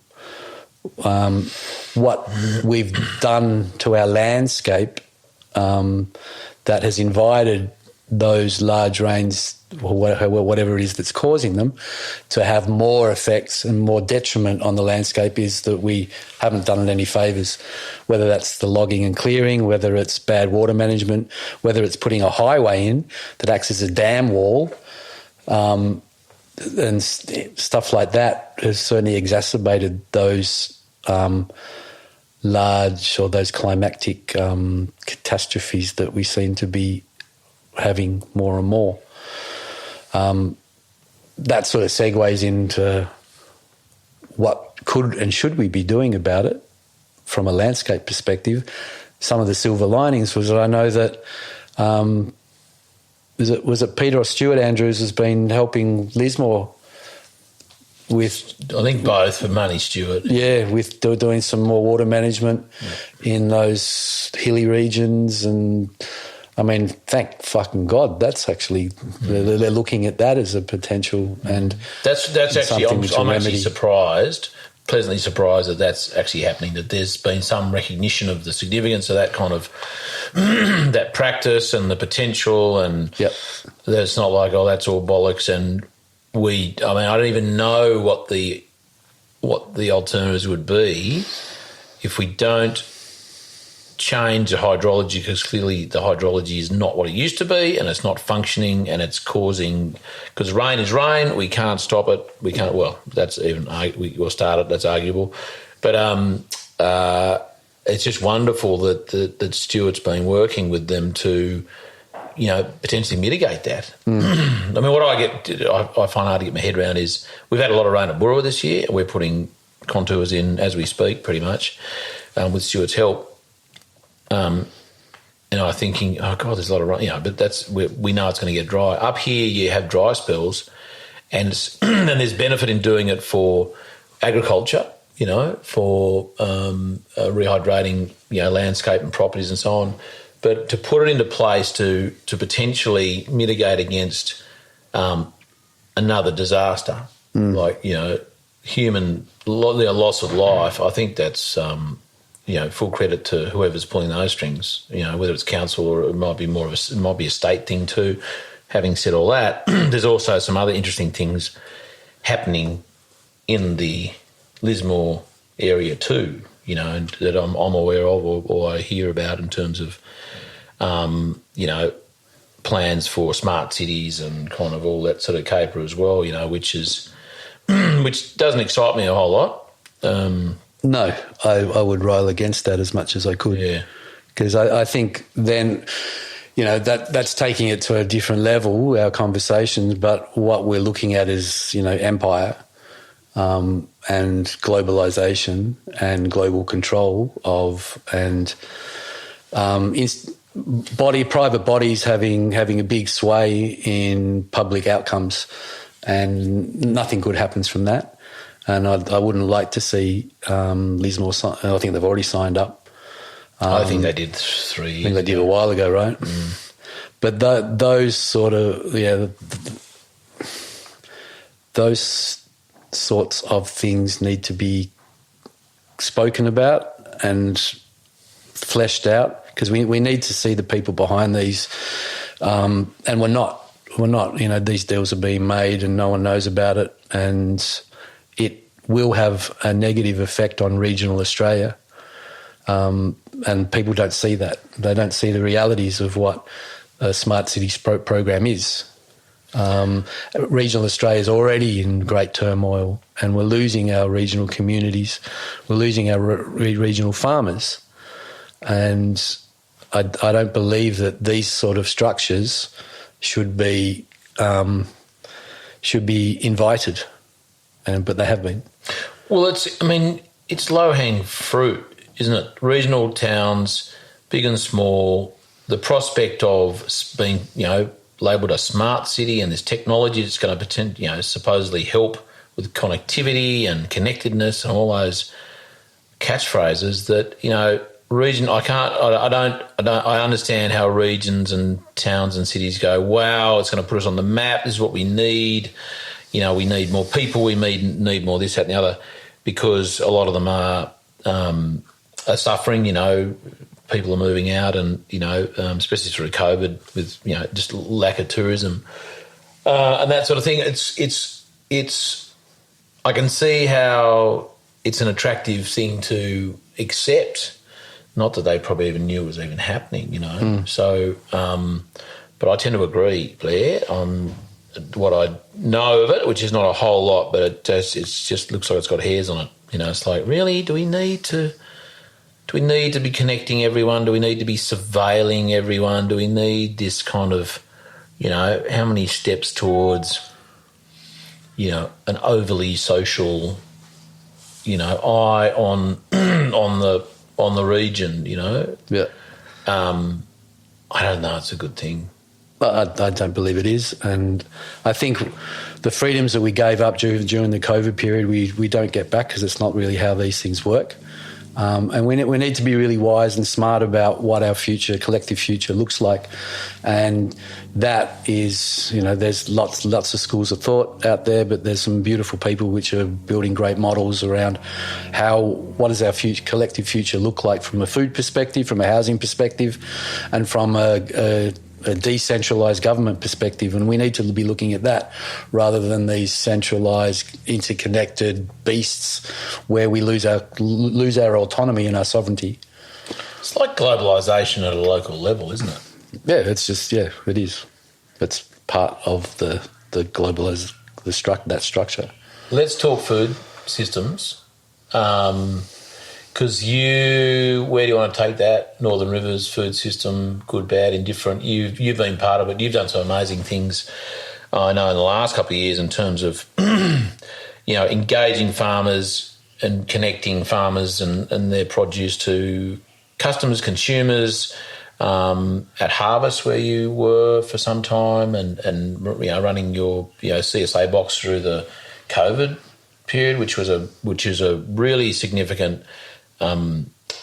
what we've done to our landscape, that has invited those large rains, or whatever it is that's causing them, to have more effects and more detriment on the landscape, is that we haven't done it any favours, whether that's the logging and clearing, whether it's bad water management, whether it's putting a highway in that acts as a dam wall, and stuff like that has certainly exacerbated those large, or those climactic catastrophes that we seem to be having more and more. That sort of segues into what could and should we be doing about it from a landscape perspective. Some of the silver linings was that I know that was it Peter or Stuart Andrews has been helping Lismore with, I think both, for money, Stuart. Yeah, with doing some more water management in those hilly regions. And I mean, thank fucking God, that's actually they're looking at that as a potential, and that's actually I'm actually pleasantly surprised that that's actually happening. That there's been some recognition of the significance of that kind of that practice and the potential, and that it's not like, oh, that's all bollocks. And I don't even know what the alternatives would be if we don't change the hydrology, because clearly the hydrology is not what it used to be, and it's not functioning, and it's causing, because rain is rain, we can't stop it, we can't, well, that's even, we'll start it, that's arguable, but it's just wonderful that Stuart's been working with them to, potentially mitigate that. I mean, what I find hard to get my head around is we've had a lot of rain at Burra this year, we're putting contours in as we speak, pretty much, with Stuart's help. I'm thinking, oh God, there's a lot of rain, but we know it's going to get dry. Up here, you have dry spells, and there's benefit in doing it for agriculture, for rehydrating, landscape and properties and so on. But to put it into place to potentially mitigate against another disaster, like human loss of life, I think that's. Full credit to whoever's pulling those strings, whether it's council or it might be a state thing too. Having said all that, there's also some other interesting things happening in the Lismore area too, that I'm aware of or I hear about in terms of, plans for smart cities and kind of all that sort of caper as well, which doesn't excite me a whole lot. No, I would rail against that as much as I could. Yeah. Because I think then, that's taking it to a different level, our conversations, but what we're looking at is, empire and globalisation and global control of, and private bodies having a big sway in public outcomes, and nothing good happens from that. And I wouldn't like to see Lismore sign. I think they've already signed up. I think they did 3 years. I think they did a while ago, right? But those sort of those sorts of things need to be spoken about and fleshed out, because we need to see the people behind these, and we're not. These deals are being made and no one knows about it, and it will have a negative effect on regional Australia, and people don't see that. They don't see the realities of what a Smart Cities program is. Regional Australia is already in great turmoil, and we're losing our regional communities. We're losing our regional farmers, and I don't believe that these sort of structures should be invited. But they have been. Well, it's low-hanging fruit, isn't it? Regional towns, big and small, the prospect of being, labelled a smart city, and this technology that's going to supposedly help with connectivity and connectedness and all those catchphrases that, I understand how regions and towns and cities go, wow, it's going to put us on the map. This is what we need. We need more people. We need more this, that, and the other, because a lot of them are suffering. People are moving out, and especially through COVID, with just lack of tourism and that sort of thing. It's. I can see how it's an attractive thing to accept. Not that they probably even knew it was even happening, So, but I tend to agree, Blair, on what I know of it, which is not a whole lot, but it just looks like it's got hairs on it. It's like, really, do we need to be connecting everyone? Do we need to be surveilling everyone? Do we need this kind of, how many steps towards, an overly social, eye on the region, Yeah. I don't know. It's a good thing. I don't believe it is, and I think the freedoms that we gave up during the COVID period, we don't get back, because it's not really how these things work. And we need to be really wise and smart about what our collective future looks like. And that is, there's lots of schools of thought out there, but there's some beautiful people which are building great models around what does our collective future look like from a food perspective, from a housing perspective, and from a decentralised government perspective, and we need to be looking at that rather than these centralised, interconnected beasts where we lose our autonomy and our sovereignty. It's like globalisation at a local level, isn't it? Yeah, it is. It's part of the that structure. Let's talk food systems. Because where do you want to take that? Northern Rivers food system, good, bad, indifferent. You've been part of it. You've done some amazing things, I know, in the last couple of years in terms of, engaging farmers and connecting farmers and their produce to customers, consumers, at Harvest, where you were for some time, and running your CSA box through the COVID period, which is a really significant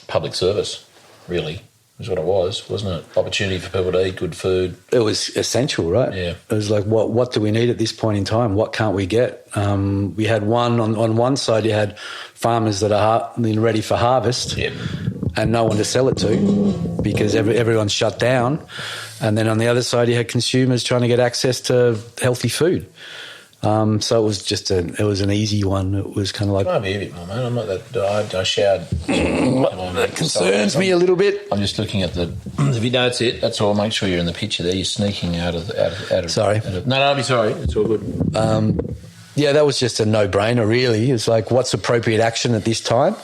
public service, really, is what it was, wasn't it? Opportunity for people to eat good food. It was essential, right? Yeah. It was like, what do we need at this point in time? What can't we get? We had on one side, you had farmers that are ready for harvest, yep, and no one to sell it to because everyone's shut down. And then on the other side, you had consumers trying to get access to healthy food. So it was just it was an easy one. It was kind of like... Try and be a bit more, man. I'm not that... I showered. That concerns me a little bit. I'm just looking at the video. That's it. That's all. Make sure you're in the picture there. You're sneaking out of... Sorry. No, don't be sorry. It's all good. Yeah, that was just a no-brainer, really. It's like, what's appropriate action at this time?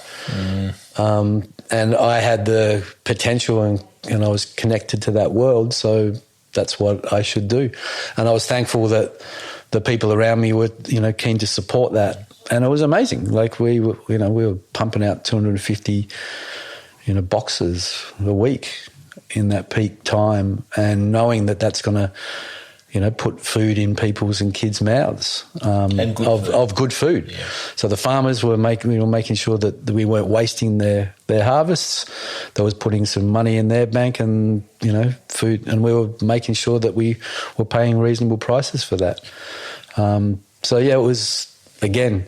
And I had the potential and I was connected to that world, so that's what I should do. And I was thankful that the people around me were, keen to support that. And it was amazing. Like we were pumping out 250, boxes a week in that peak time, and knowing that that's going to, put food in people's and kids' mouths of good food. Yeah. So the farmers were making sure that we weren't wasting their harvests. They was putting some money in their bank and, food, and we were making sure that we were paying reasonable prices for that. It was, again,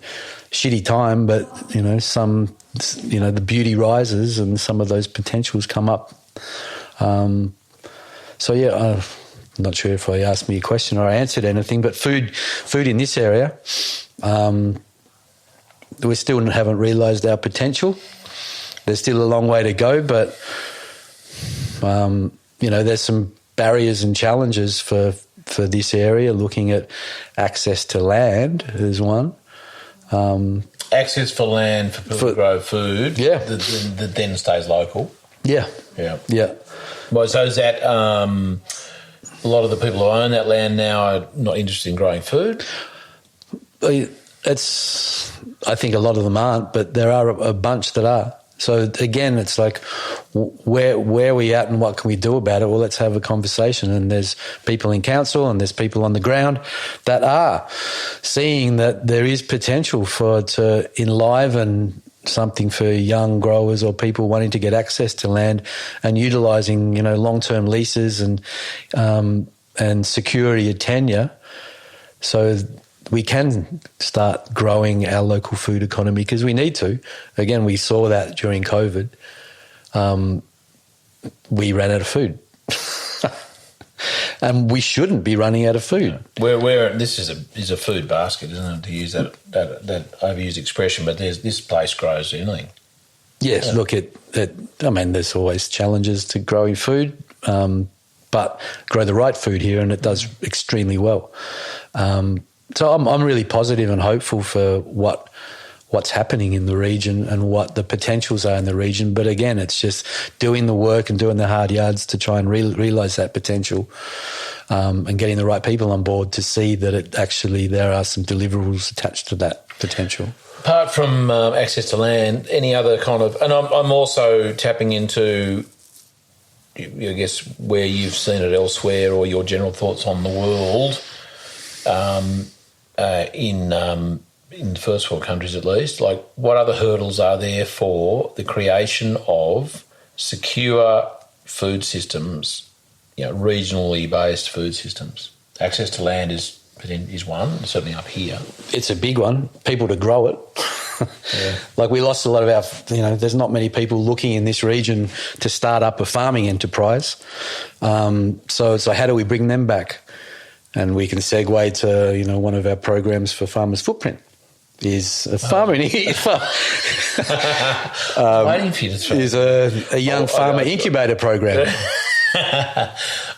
shitty time, but, the beauty rises and some of those potentials come up. I'm not sure if I asked me a question or I answered anything, but food in this area, we still haven't realised our potential. There's still a long way to go, but, there's some barriers and challenges for this area. Looking at access to land is one. Access for land for people to grow food, yeah, that then stays local. Yeah. Well, so is that a lot of the people who own that land now are not interested in growing food? I think a lot of them aren't, but there are a bunch that are. So again, it's like, where are we at and what can we do about it? Well, let's have a conversation. And there's people in council and there's people on the ground that are seeing that there is potential to enliven something for young growers or people wanting to get access to land and utilising, long-term leases and security of tenure. So we can start growing our local food economy because we need to. Again, we saw that during COVID. We ran out of food. And we shouldn't be running out of food. Where this is a food basket, isn't it, to use that overused expression, but this place grows anything. Yes, yeah. Look, there's always challenges to growing food, but grow the right food here and it does extremely well. So I'm really positive and hopeful for what's happening in the region and what the potentials are in the region. But again, it's just doing the work and doing the hard yards to try and realise that potential and getting the right people on board to see that there are some deliverables attached to that potential. Apart from access to land, any other kind of... And I'm also tapping into, I guess, where you've seen it elsewhere or your general thoughts on the world in first world countries at least. Like, what other hurdles are there for the creation of secure food systems, regionally based food systems? Access to land is one, certainly up here. It's a big one. People to grow it. Yeah. Like, we lost a lot of our, there's not many people looking in this region to start up a farming enterprise. So it's like, how do we bring them back? And we can segue to, one of our programs for Farmers Footprint is a farming waiting for you to throw. Is a young farmer incubator program.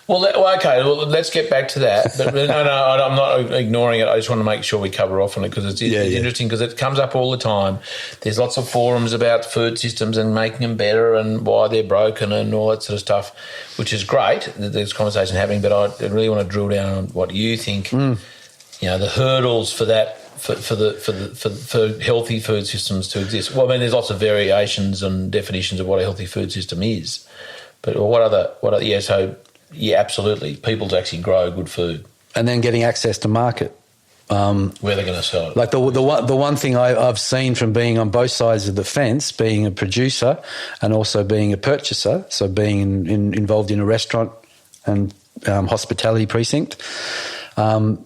Well, okay, let's get back to that. But no, I'm not ignoring it. I just want to make sure we cover off on it because it's interesting because it comes up all the time. There's lots of forums about food systems and making them better and why they're broken and all that sort of stuff, which is great. There's conversation happening, but I really want to drill down on what you think. The hurdles for that. For healthy food systems to exist. Well, I mean, there's lots of variations and definitions of what a healthy food system is. But absolutely. People to actually grow good food. And then getting access to market. Where they're going to sell it. Like the one thing I've seen from being on both sides of the fence, being a producer and also being a purchaser, so being involved in a restaurant and hospitality precinct,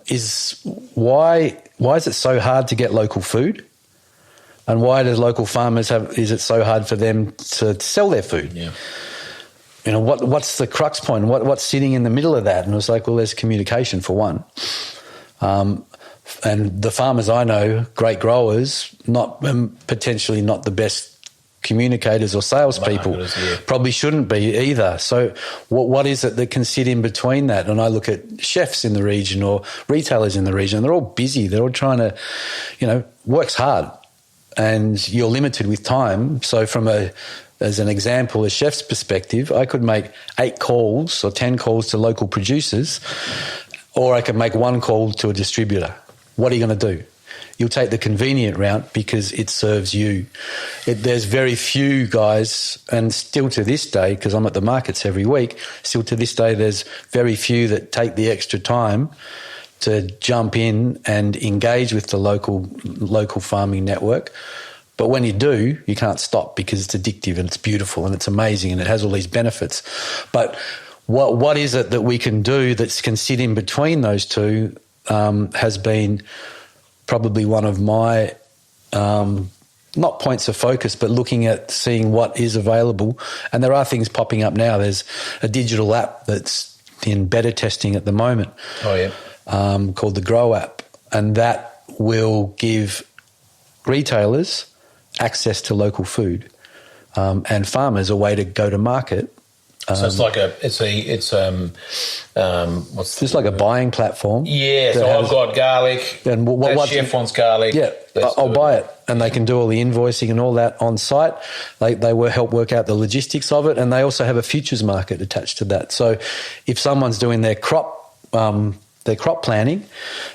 is why is it so hard to get local food? And why does local farmers is it so hard for them to sell their food? Yeah. What's the crux point? What's sitting in the middle of that? And it was like, well, there's communication for one. And the farmers I know, great growers, potentially not the best communicators or salespeople, probably shouldn't be either. So what is it that can sit in between that? And I look at chefs in the region or retailers in the region, they're all busy. They're all trying to, work's hard and you're limited with time. So as an example, a chef's perspective, I could make 8 calls or 10 calls to local producers, or I could make 1 call to a distributor. What are you going to do? You'll take the convenient route because it serves you. There's very few guys, and still to this day, because I'm at the markets every week, still to this day there's very few that take the extra time to jump in and engage with the local farming network. But when you do, you can't stop because it's addictive and it's beautiful and it's amazing and it has all these benefits. But what is it that we can do that can sit in between those two has been probably one of my, not points of focus, but looking at seeing what is available. And there are things popping up now. There's a digital app that's in beta testing at the moment. Oh, yeah. Called the Grow app. And that will give retailers access to local food and farmers a way to go to market. So it's like it's like a buying platform. Yeah, so I've got garlic, and that chef wants garlic. Yeah, I'll buy it. And they can do all the invoicing and all that on site. They will help work out the logistics of it, and they also have a futures market attached to that. So if someone's doing their crop planning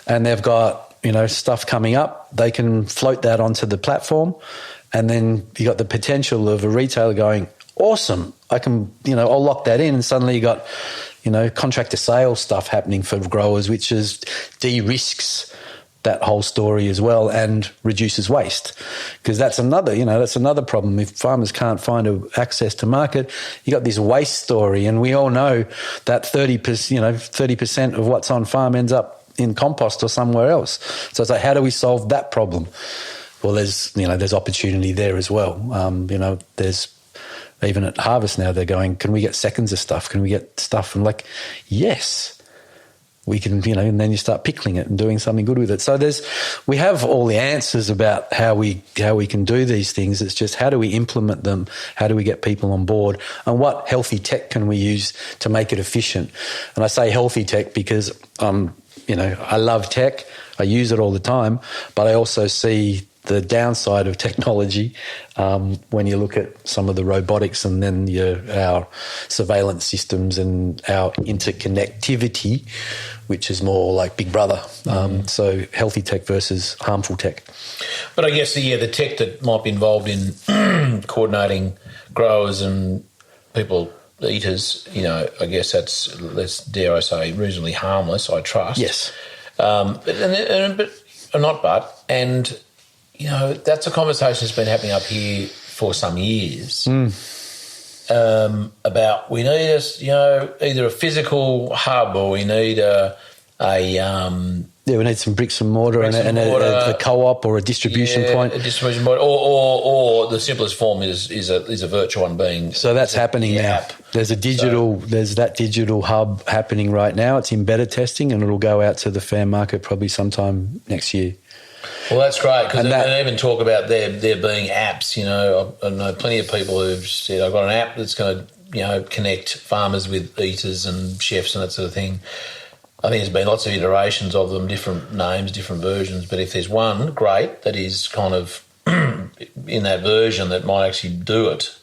and they've got stuff coming up, they can float that onto the platform, and then you got the potential of a retailer going, awesome, I can, I'll lock that in, and suddenly you got, contract to sale stuff happening for growers, which is de-risks that whole story as well and reduces waste, because that's another problem. If farmers can't find access to market, you got this waste story, and we all know that 30% of what's on farm ends up in compost or somewhere else. So it's like, how do we solve that problem? Well, there's opportunity there as well. There's even at harvest now, they're going, can we get seconds of stuff? Can we get stuff? And like, yes, we can, and then you start pickling it and doing something good with it. So we have all the answers about how we can do these things. It's just, how do we implement them? How do we get people on board? And what healthy tech can we use to make it efficient? And I say healthy tech because, I love tech. I use it all the time, but I also see the downside of technology when you look at some of the robotics and then our surveillance systems and our interconnectivity, which is more like Big Brother. So healthy tech versus harmful tech. But I guess the tech that might be involved in coordinating growers and people, eaters, I guess that's dare I say, reasonably harmless, I trust. Yes. That's a conversation that's been happening up here for some years about we need either a physical hub or we need we need some bricks and mortar and a co-op or a distribution point. A distribution point, or the simplest form is a virtual one being. So that's happening now. App. There's that digital hub happening right now. It's in beta testing, and it'll go out to the fair market probably sometime next year. Well, that's great, because they even talk about there being apps. I know plenty of people who've said, I've got an app that's going to connect farmers with eaters and chefs and that sort of thing. I think there's been lots of iterations of them, different names, different versions. But if there's one great that is kind of in that version that might actually do it.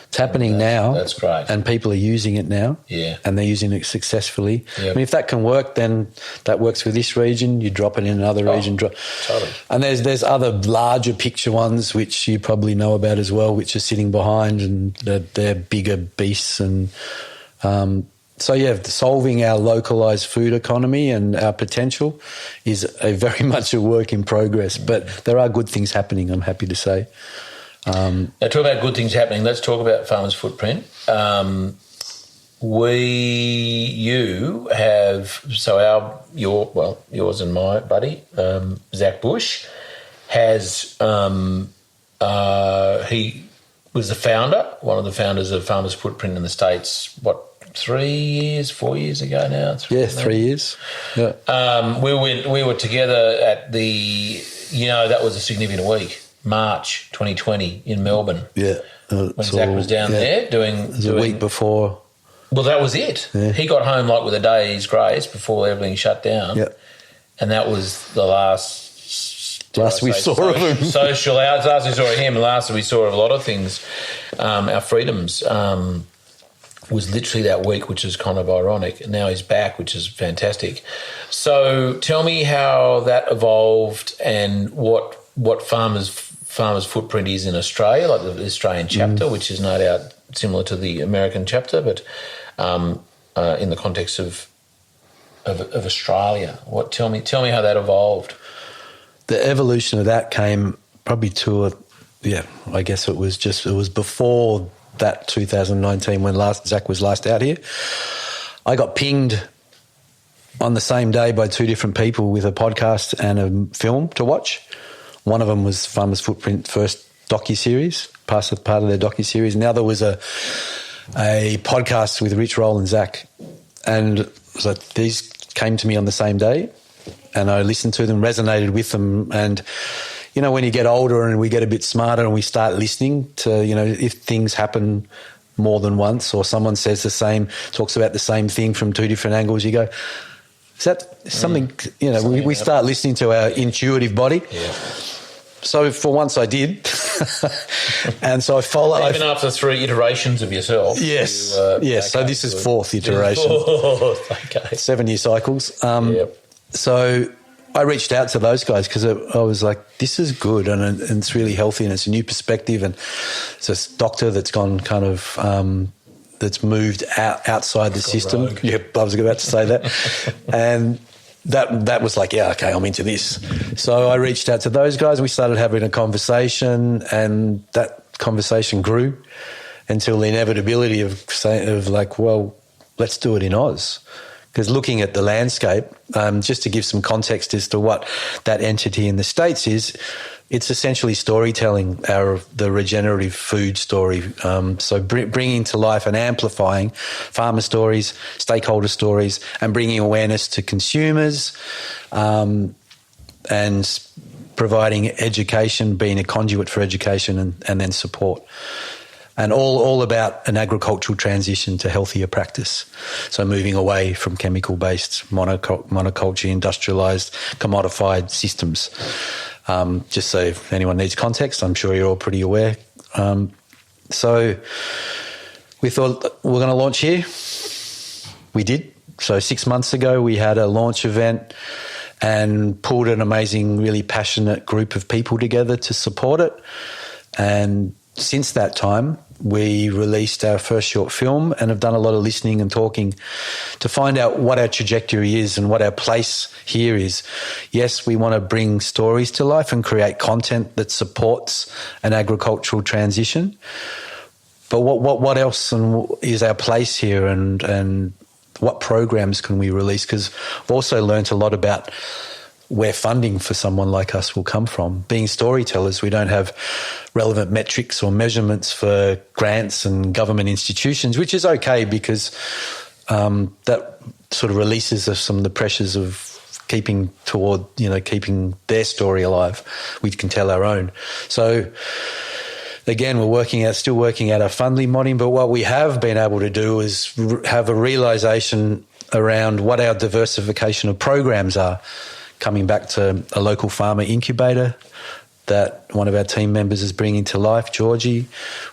It's happening now. That's great. And people are using it now. Yeah. And they're using it successfully. Yep. I mean, if that can work, then that works for this region. You drop it in another region. Totally. And there's other larger picture ones which you probably know about as well, which are sitting behind, and they're bigger beasts. And solving our localised food economy and our potential is very much a work in progress. But there are good things happening, I'm happy to say. Now, talk about good things happening. Let's talk about Farmers Footprint. Yours and my buddy, Zach Bush, has he was the founder, one of the founders of Farmers Footprint in the States. 4 years ago now? 3 years. Yeah. We were together at that was a significant week. March 2020 in Melbourne. Yeah. When Zach was down there doing... It was a week before. Well, that was it. Yeah. He got home with a day's grace before everything shut down. Yep. And that was the last we saw of him. Social hours. Last we saw of him, and last we saw of a lot of things. Our freedoms was literally that week, which is kind of ironic. And now he's back, which is fantastic. So tell me how that evolved and what Farmers Footprint is in Australia, like the Australian chapter, which is no doubt similar to the American chapter, but in the context of Australia. Tell me how that evolved. The evolution of that came probably I guess it was before that 2019 when Zach was last out here. I got pinged on the same day by two different people with a podcast and a film to watch. One of them was Farmers Footprint first docuseries, part of their docuseries. And the other was a podcast with Rich Roll and Zach. And so these came to me on the same day, and I listened to them, resonated with them. And, when you get older and we get a bit smarter and we start listening to, if things happen more than once or someone says talks about the same thing from two different angles, you go, is that something, we start listening to our intuitive body. Yeah. So for once I did. And so I followed. Even after 3 iterations of yourself. Yes. So this is 4th iteration. Okay. 7-year cycles. Yep. So I reached out to those guys because I was like, this is good and it's really healthy and it's a new perspective, and it's a doctor that's gone kind of that's moved outside the system. Rogue. Yep, I was about to say that. And that was like, yeah, okay, I'm into this. So I reached out to those guys. We started having a conversation, and that conversation grew until the inevitability of like, well, let's do it in Oz. Because looking at the landscape, just to give some context as to what that entity in the States is, it's essentially storytelling, the regenerative food story. So bringing to life and amplifying farmer stories, stakeholder stories, and bringing awareness to consumers, and providing education, being a conduit for education and then support. And all about an agricultural transition to healthier practice. So moving away from chemical-based, monoculture, industrialised, commodified systems. Just so if anyone needs context, I'm sure you're all pretty aware. So we thought we're going to launch here. We did. So 6 months ago we had a launch event and pulled an amazing, really passionate group of people together to support it. And since that time, we released our first short film and have done a lot of listening and talking to find out what our trajectory is and what our place here is. Yes, we want to bring stories to life and create content that supports an agricultural transition. But what else is our place here, and what programs can we release? Because I've also learnt a lot about where funding for someone like us will come from. Being storytellers, we don't have relevant metrics or measurements for grants and government institutions, which is okay because that sort of releases us some of the pressures of keeping their story alive. We can tell our own. So again, still working out our funding modeling, but what we have been able to do is have a realisation around what our diversification of programs are. Coming back to a local farmer incubator that one of our team members is bringing to life, Georgie,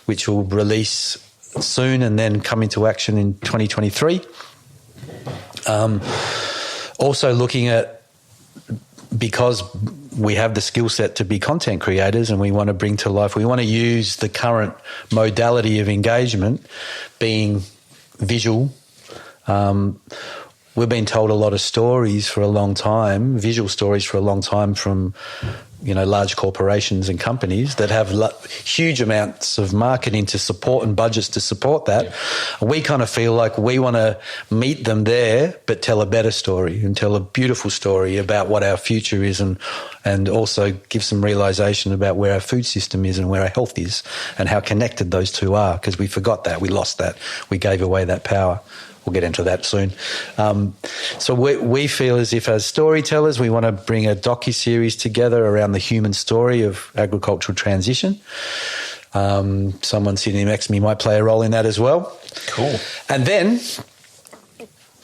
which will release soon and then come into action in 2023. Also looking at, because we have the skill set to be content creators and we want to bring to life, we want to use the current modality of engagement being visual. We've been told a lot of stories for a long time, visual stories for a long time from, large corporations and companies that have huge amounts of marketing to support and budgets to support that. Yeah. And we kind of feel like we want to meet them there, but tell a better story and tell a beautiful story about what our future is, and also give some realisation about where our food system is and where our health is and how connected those two are, because we forgot that, we lost that, we gave away that power. We'll get into that soon. So we feel as if as storytellers, we want to bring a docu-series together around the human story of agricultural transition. Someone sitting next to me might play a role in that as well. Cool. And then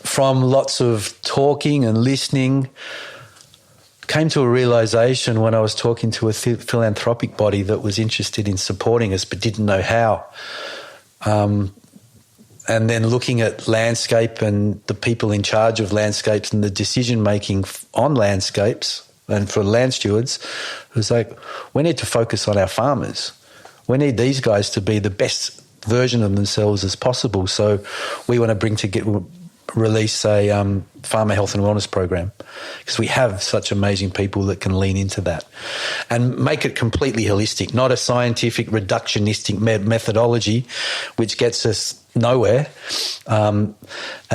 from lots of talking and listening, came to a realisation when I was talking to a philanthropic body that was interested in supporting us but didn't know how. And then looking at landscape and the people in charge of landscapes and the decision-making on landscapes and for land stewards, it was like, we need to focus on our farmers. We need these guys to be the best version of themselves as possible. So we want to release a farmer health and wellness program, because we have such amazing people that can lean into that and make it completely holistic, not a scientific reductionistic methodology which gets us nowhere, and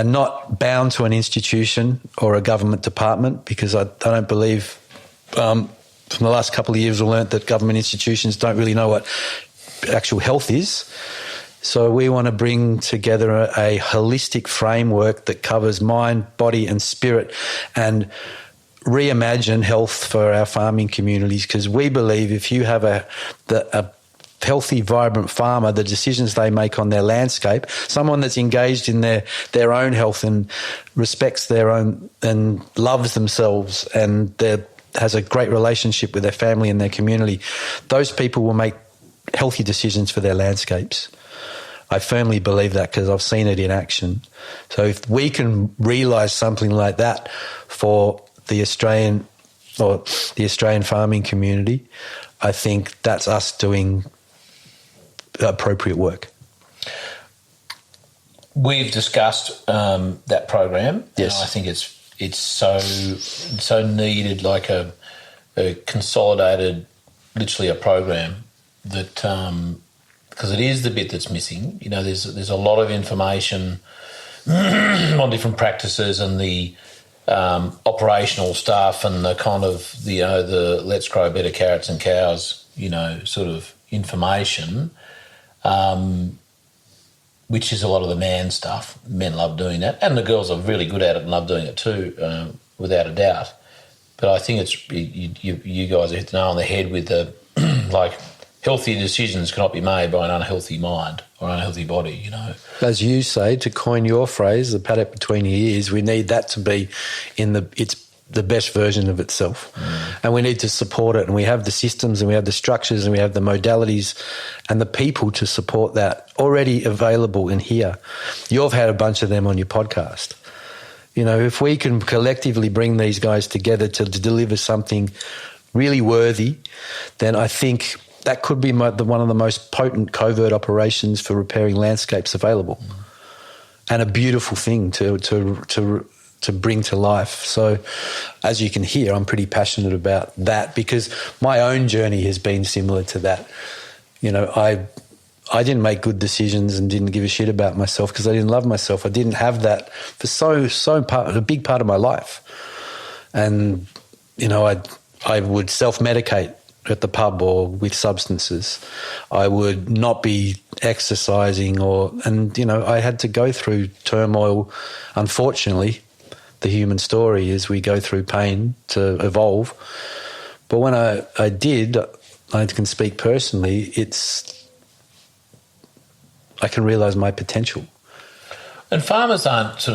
not bound to an institution or a government department, because I don't believe from the last couple of years we've learnt that government institutions don't really know what actual health is. So we want to bring together a holistic framework that covers mind, body and spirit, and reimagine health for our farming communities, because we believe if you have a healthy, vibrant farmer, the decisions they make on their landscape, someone that's engaged in their own health and respects their own and loves themselves and has a great relationship with their family and their community, those people will make healthy decisions for their landscapes. I firmly believe that because I've seen it in action. So if we can realise something like that for the Australian or the Australian farming community, I think that's us doing appropriate work. We've discussed that program. Yes. And I think it's so needed, like a consolidated, literally a program that because it is the bit that's missing. You know, there's a lot of information on different practices and the operational stuff and the kind of the let's grow better carrots and cows, sort of information. Which is a lot of the man stuff. Men love doing that, and the girls are really good at it and love doing it too, without a doubt. But I think it's you guys hit the nail on the head with the like healthy decisions cannot be made by an unhealthy mind or unhealthy body. As you say, to coin your phrase, the paddock between your ears, we need that to be it's the best version of itself. And we need to support it, and we have the systems and we have the structures and we have the modalities and the people to support that already available in here. You've had a bunch of them on your podcast. If we can collectively bring these guys together to deliver something really worthy, then I think that could be one of the most potent covert operations for repairing landscapes available, and a beautiful thing to bring to life. So as you can hear, I'm pretty passionate about that because my own journey has been similar to that. I didn't make good decisions and didn't give a shit about myself because I didn't love myself. I didn't have that for a big part of my life. And, I would self-medicate at the pub or with substances. I would not be exercising I had to go through turmoil, unfortunately. The human story is we go through pain to evolve. But when I did, I can speak personally, I can realise my potential. And farmers aren't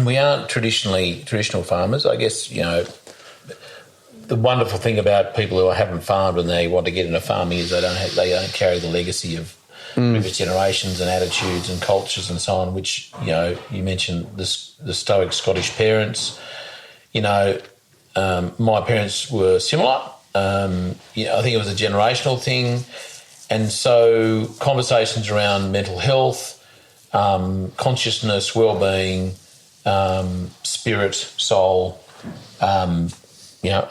we aren't traditional farmers. I guess, the wonderful thing about people who haven't farmed and they want to get into farming is they don't carry the legacy of previous generations and attitudes and cultures and so on, which, you mentioned the stoic Scottish parents. My parents were similar. I think it was a generational thing. And so conversations around mental health, consciousness, well-being, spirit, soul,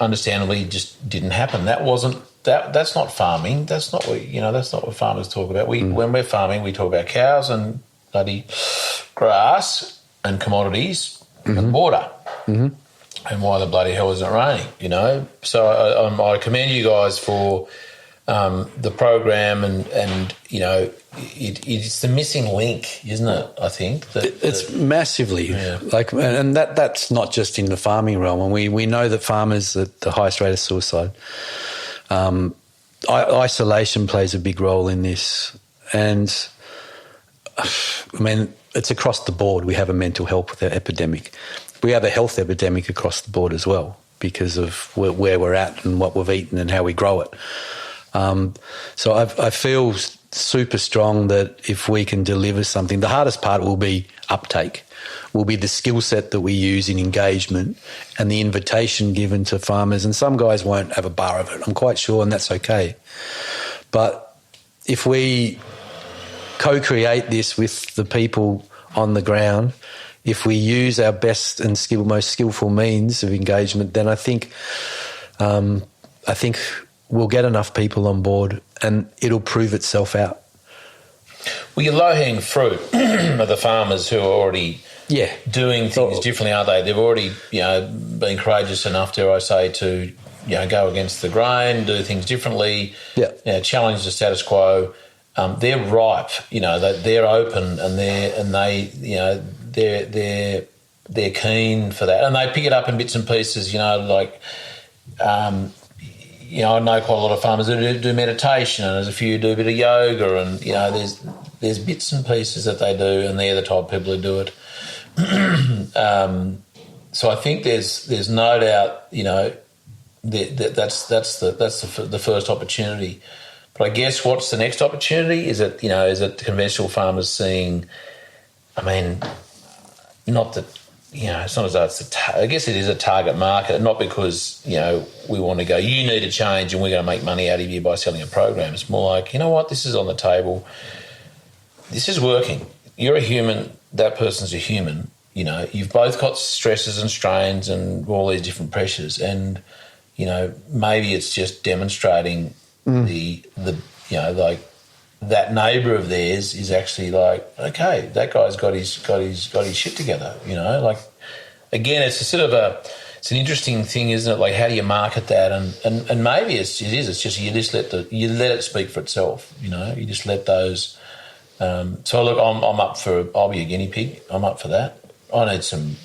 understandably just didn't happen. That's not farming. That's not what farmers talk about. When we're farming, we talk about cows and bloody grass and commodities and water. And why the bloody hell isn't it raining, So I commend you guys for the program and it's the missing link, isn't it, I think? It's massively. Yeah. And that's not just in the farming realm. And we know that farmers are the highest rate of suicide. Isolation plays a big role in this. And, it's across the board. We have a mental health epidemic. We have a health epidemic across the board as well because of where we're at and what we've eaten and how we grow it. So I feel super strong that if we can deliver something, the hardest part will be uptake, will be the skill set that we use in engagement and the invitation given to farmers. And some guys won't have a bar of it, I'm quite sure, and that's okay. But if we co-create this with the people on the ground, if we use our best and most skillful means of engagement, then I think we'll get enough people on board and it'll prove itself out. Well, your low-hanging fruit are the farmers who are already doing things differently, aren't they? They've already, been courageous enough, dare I say, to, go against the grain, do things differently, challenge the status quo. They're ripe, they're open and they're keen for that. And they pick it up in bits and pieces, I know quite a lot of farmers who do meditation, and there's a few who do a bit of yoga, and there's bits and pieces that they do, and they're the type of people who do it. So I think there's no doubt, that's the first opportunity. But I guess what's the next opportunity? Is it conventional farmers seeing? I mean, not that it's not as though it's I guess it is a target market, not because, we want to go, you need to change and we're going to make money out of you by selling a program. It's more like, you know what, this is on the table. This is working. You're a human. That person's a human. You've both got stresses and strains and all these different pressures. And, maybe it's just demonstrating the like that neighbour of theirs is actually like, okay, that guy's got his shit together. Like, again, it's a sort of it's an interesting thing, isn't it? Like, how do you market that? And maybe it's just you just let it speak for itself. You just let those. So look, I'm up for. I'll be a guinea pig. I'm up for that. I need some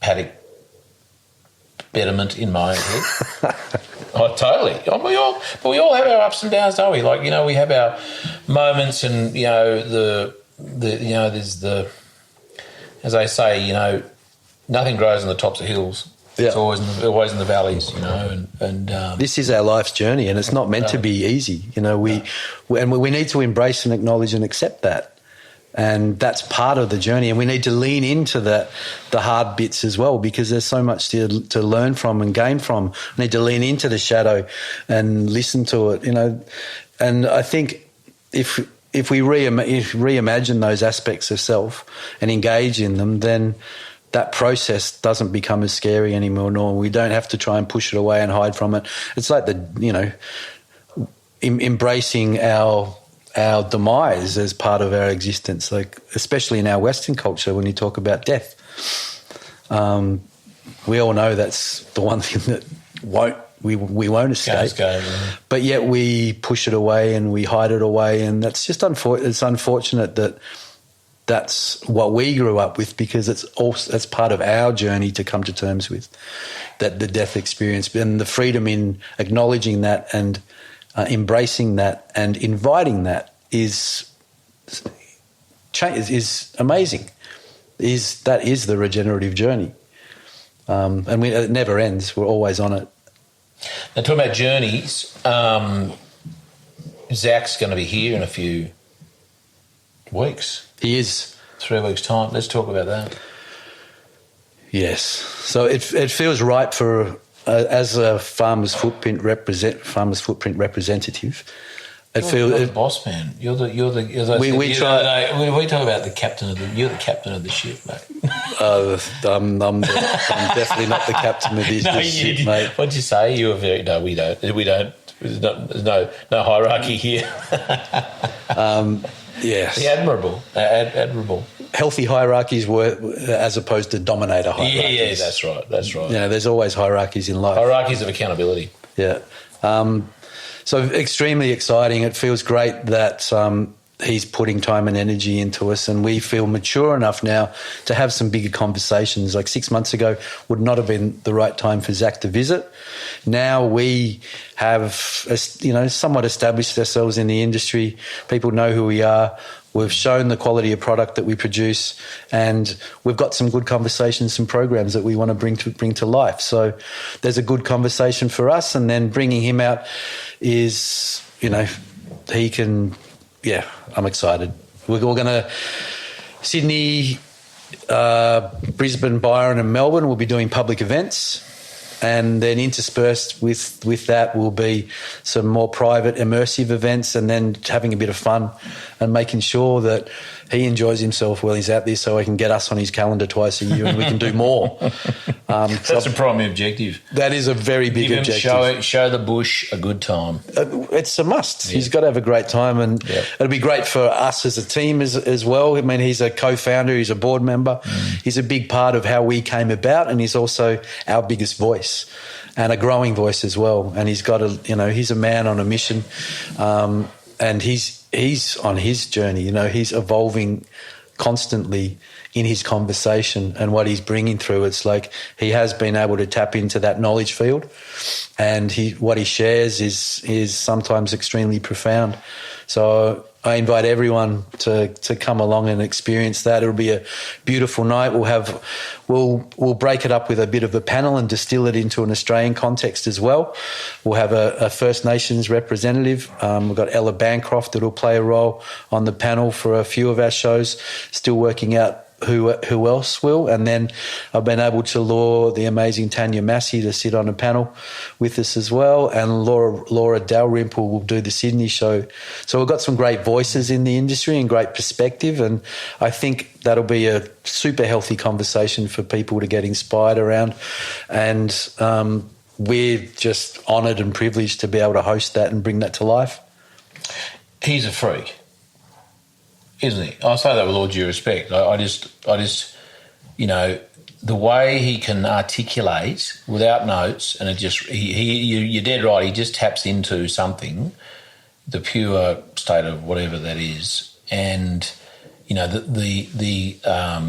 paddock betterment in my head. Oh, totally. We all have our ups and downs, don't we? Like, we have our moments, and there's the, as they say, nothing grows on the tops of hills. Yeah. It's always in the valleys, and this is our life's journey, and it's not meant to be easy. We need to embrace and acknowledge and accept that. And that's part of the journey, and we need to lean into the hard bits as well, because there's so much to learn from and gain from. We need to lean into the shadow and listen to it, And I think if we reimagine those aspects of self and engage in them, then that process doesn't become as scary anymore, nor we don't have to try and push it away and hide from it. It's like embracing our demise as part of our existence, like especially in our Western culture when you talk about death. We all know that's the one thing that we won't escape. But yet we push it away and we hide it away, and that's just it's unfortunate that that's what we grew up with, because that's part of our journey to come to terms with that, the death experience, and the freedom in acknowledging that and embracing that and inviting that is amazing. That is the regenerative journey, and it never ends. We're always on it. Now, talking about journeys, Zach's going to be here in a few weeks. He is. 3 weeks' time. Let's talk about that. Yes. So it feels right for as a farmers footprint representative. You're the boss man. You're the. We talk about the captain of the. You're the captain of the ship, mate. I'm definitely not the captain of this ship, mate. What'd you say? You were very. No, we don't. There's no hierarchy here. Yes. The admirable. Healthy hierarchies were as opposed to dominator hierarchies. Yeah, that's right. There's always hierarchies in life. Hierarchies of accountability. Yeah. So extremely exciting. It feels great that he's putting time and energy into us, and we feel mature enough now to have some bigger conversations. Like 6 months ago would not have been the right time for Zach to visit. Now we have, somewhat established ourselves in the industry. People know who we are. We've shown the quality of product that we produce, and we've got some good conversations, some programs that we want to bring to life. So there's a good conversation for us, and then bringing him out is, he can. Yeah, I'm excited. We're going to Sydney, Brisbane, Byron and Melbourne. We'll be doing public events, and then interspersed with that will be some more private, immersive events, and then having a bit of fun and making sure that he enjoys himself while he's out there, so he can get us on his calendar twice a year and we can do more. That's a primary objective. That is a very big objective. Show the bush a good time. It's a must. Yeah. He's got to have a great time, and it'll be great for us as a team as well. I mean, he's a co-founder, he's a board member. He's a big part of how we came about, and he's also our biggest voice and a growing voice as well. And he's got he's a man on a mission, and he's on his journey. He's evolving constantly in his conversation and what he's bringing through. It's like he has been able to tap into that knowledge field, and what he shares is sometimes extremely profound. So I invite everyone to come along and experience that. It'll be a beautiful night. We'll break it up with a bit of a panel and distill it into an Australian context as well. We'll have a First Nations representative. We've got Ella Bancroft that will play a role on the panel for a few of our shows. Still working out who else will. And then I've been able to lure the amazing Tanya Massey to sit on a panel with us as well, and Laura Dalrymple will do the Sydney show. So we've got some great voices in the industry and great perspective, and I think that'll be a super healthy conversation for people to get inspired around. And we're just honoured and privileged to be able to host that and bring that to life. He's a freak, isn't he? I say that with all due respect. I just, you know, the way he can articulate without notes, and it just, you're dead right. He just taps into something, the pure state of whatever that is, and you know the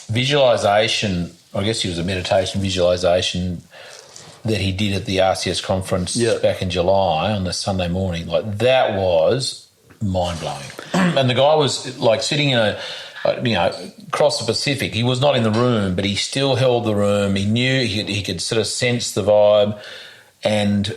visualization. I guess it was a meditation visualization that he did at the RCS conference back in July on the Sunday morning. Like, that was mind-blowing. And the guy was like sitting in across the Pacific. He was not in the room, but he still held the room. He knew he could sort of sense the vibe, and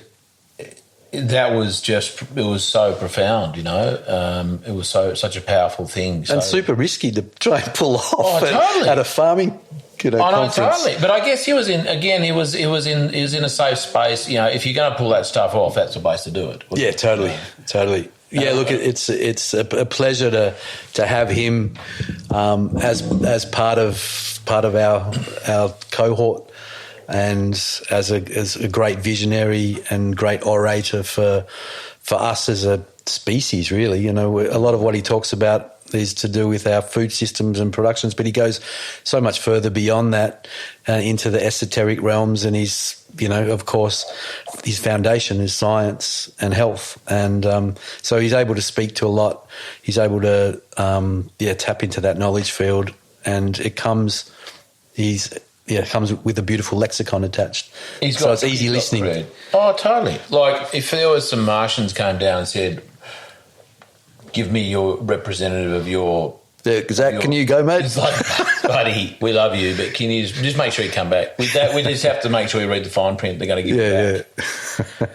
that was just, it was so profound, you know. It was such a powerful thing. And super risky to try and pull off totally. at a farming conference. Totally. But I guess he was in a safe space. You know, if you're going to pull that stuff off, that's the place to do it. Yeah, totally. Yeah, look, it's a pleasure to have him as part of our cohort, and as a great visionary and great orator for us as a species. Really, you know, a lot of what he talks about is to do with our food systems and productions, but he goes so much further beyond that into the esoteric realms, and he's, you know, of course, his foundation is science and health, and so he's able to speak to a lot. He's able to tap into that knowledge field, and it comes with a beautiful lexicon attached. So it's easy listening. Oh, totally. Like, if there was some Martians came down and said, give me your representative of your... Zach, can you go, mate? It's like, buddy, we love you, but can you just make sure you come back? With that, we just have to make sure we read the fine print. They're going to give you back.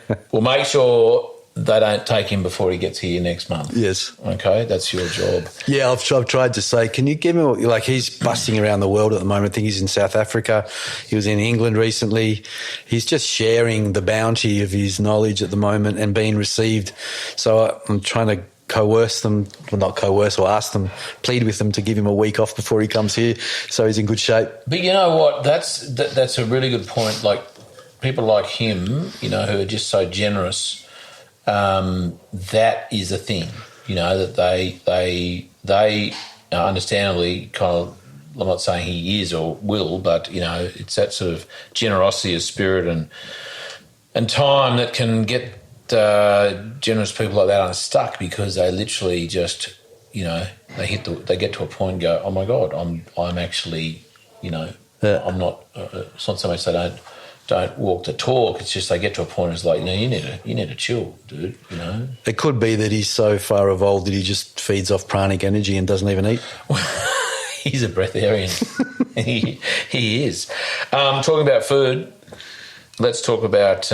Yeah. We'll make sure they don't take him before he gets here next month. Yes. Okay, that's your job. Yeah, I've tried to say, can you give me... Like, he's busting around the world at the moment. I think he's in South Africa. He was in England recently. He's just sharing the bounty of his knowledge at the moment and being received. So I'm trying to coerce them, well, not coerce, or ask them, plead with them to give him a week off before he comes here, so he's in good shape. But you know what? That's a really good point. Like, people like him, you know, who are just so generous, that is a thing, you know, that they understandably kind of, I'm not saying he is or will, but, you know, it's that sort of generosity of spirit and time that can get generous people like that unstuck, because they literally just, you know, they get to a point and go, oh my God, I'm actually, you know, I'm not. It's not so much they don't walk the talk. It's just they get to a point. It's like, you know, you need to chill, dude. You know, it could be that he's so far evolved that he just feeds off pranic energy and doesn't even eat. He's a breatharian. he is. Talking about food, let's talk about.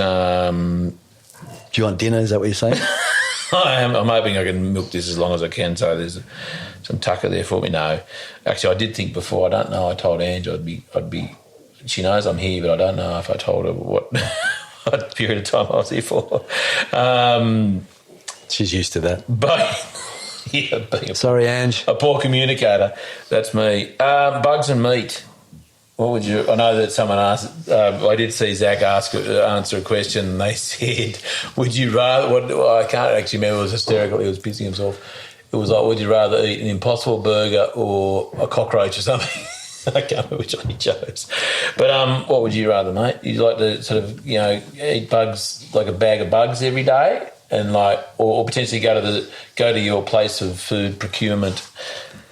Do you want dinner? Is that what you're saying? I am. I'm hoping I can milk this as long as I can, so there's some tucker there for me. No, actually, I did think before. I don't know. I told Ange I'd be. She knows I'm here, but I don't know if I told her what period of time I was here for. She's used to that. But yeah, sorry, Ange. A poor communicator. That's me. Bugs and meat. What would you? I know that someone asked. I did see Zach answer a question. And they said, "Would you rather?" I can't actually remember. It was hysterical. He was pissing himself. It was like, "Would you rather eat an Impossible burger or a cockroach or something?" I can't remember which one he chose. But what would you rather, mate? You like to sort of, you know, eat bugs, like a bag of bugs every day, and like, or potentially go to your place of food procurement.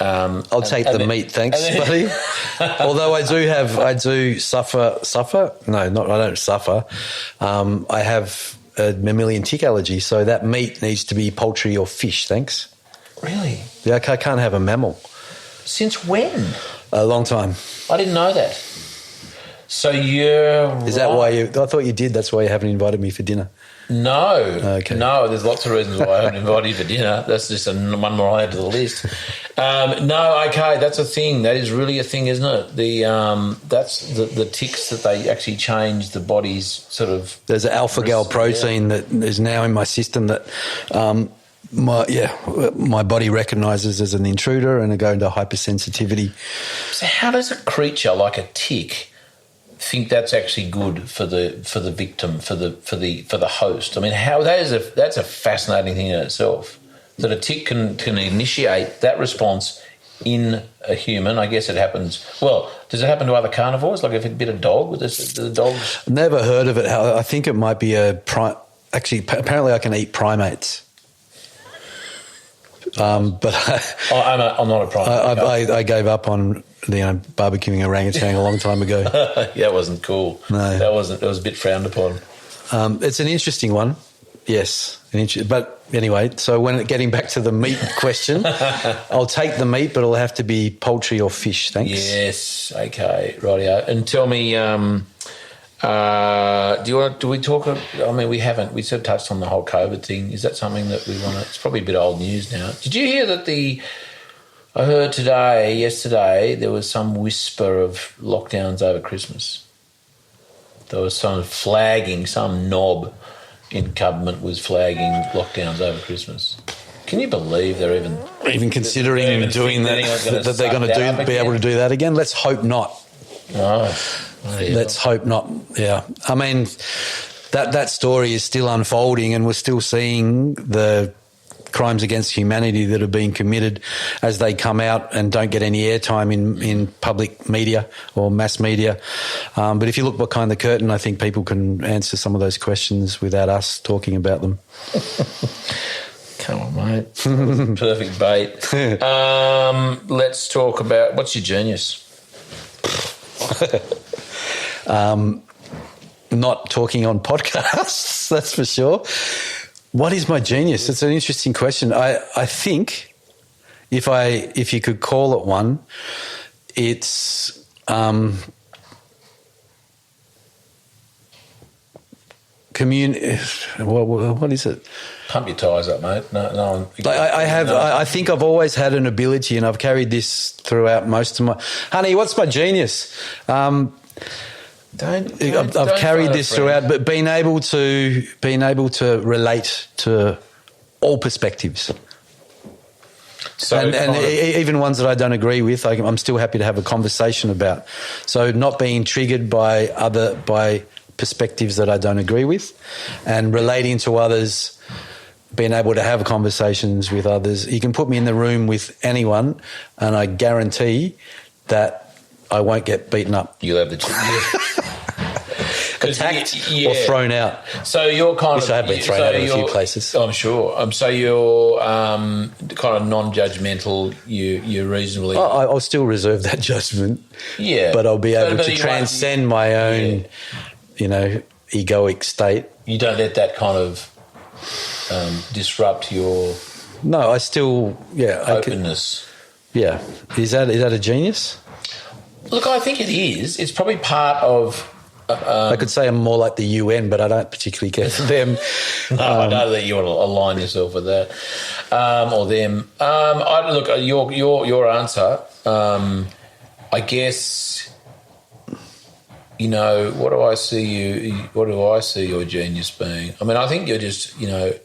I'll take the meat, thanks, buddy. Although I do suffer. No, I don't suffer. I have a mammalian tick allergy, so that meat needs to be poultry or fish, thanks. Really? Yeah, I can't have a mammal. Since when? A long time. I didn't know that. So you're... Is that why you... I thought you did. That's why you haven't invited me for dinner. No. Okay. No, there's lots of reasons why I haven't invited you for dinner. That's just one more I add to the list. No, okay, that's a thing. That is really a thing, isn't it? That's the ticks that they actually change the body's sort of... There's an alpha-gal protein that is now in my system that my body recognises as an intruder, and I go into hypersensitivity. So how does a creature like a tick think that's actually good for the victim, for the host? I mean, how that's a fascinating thing in itself. That a tick can initiate that response in a human. I guess it happens. Well, does it happen to other carnivores? Like if it bit a dog, the dogs? Never heard of it. I think it might be actually, apparently, I can eat primates. But I'm not a primate. I gave up on barbecuing orangutan a long time ago. That wasn't cool. No, that wasn't. It was a bit frowned upon. It's an interesting one. Yes, but anyway. So getting back to the meat question, I'll take the meat, but it'll have to be poultry or fish. Thanks. Yes. Okay. Rightio. And tell me. Do we talk? I mean, we haven't. We sort of touched on the whole COVID thing. Is that something that we want to? It's probably a bit old news now. Did you hear that I heard yesterday, there was some whisper of lockdowns over Christmas. There was some knob in government was flagging lockdowns over Christmas. Can you believe they're even considering doing that? That they're going to be able to do that again? Let's hope not. No. Let's hope not. Yeah, I mean that story is still unfolding, and we're still seeing the crimes against humanity that are being committed as they come out and don't get any airtime in public media or mass media. But if you look behind the curtain, I think people can answer some of those questions without us talking about them. Come on, mate. Perfect bait. Let's talk about what's your genius? Not talking on podcasts, that's for sure. What is my genius? It's an interesting question. I think if you could call it one, it's what is it? Pump your tyres up, mate. No. I think I've always had an ability, and I've carried this throughout most of my... Honey, what's my genius? I've carried this throughout, but being able to relate to all perspectives. So and even ones that I don't agree with, I'm still happy to have a conversation about. So not being triggered by perspectives that I don't agree with, and relating to others, being able to have conversations with others. You can put me in the room with anyone, and I guarantee that I won't get beaten up. You'll have the attacked or thrown out. So you're which I have been thrown out in a few places. I'm sure. So you're kind of non-judgmental. You're reasonably. I'll still reserve that judgment. Yeah, but I'll be able to transcend my own, egoic state. You don't let that kind of disrupt your. No, I still openness. Is that a genius? Look, I think it is. It's probably part of. I could say I'm more like the UN, but I don't particularly care for them. No, I know that you want to align yourself with that or them. Look, your answer. I guess. What do I see your genius being? I mean, I think you're just. I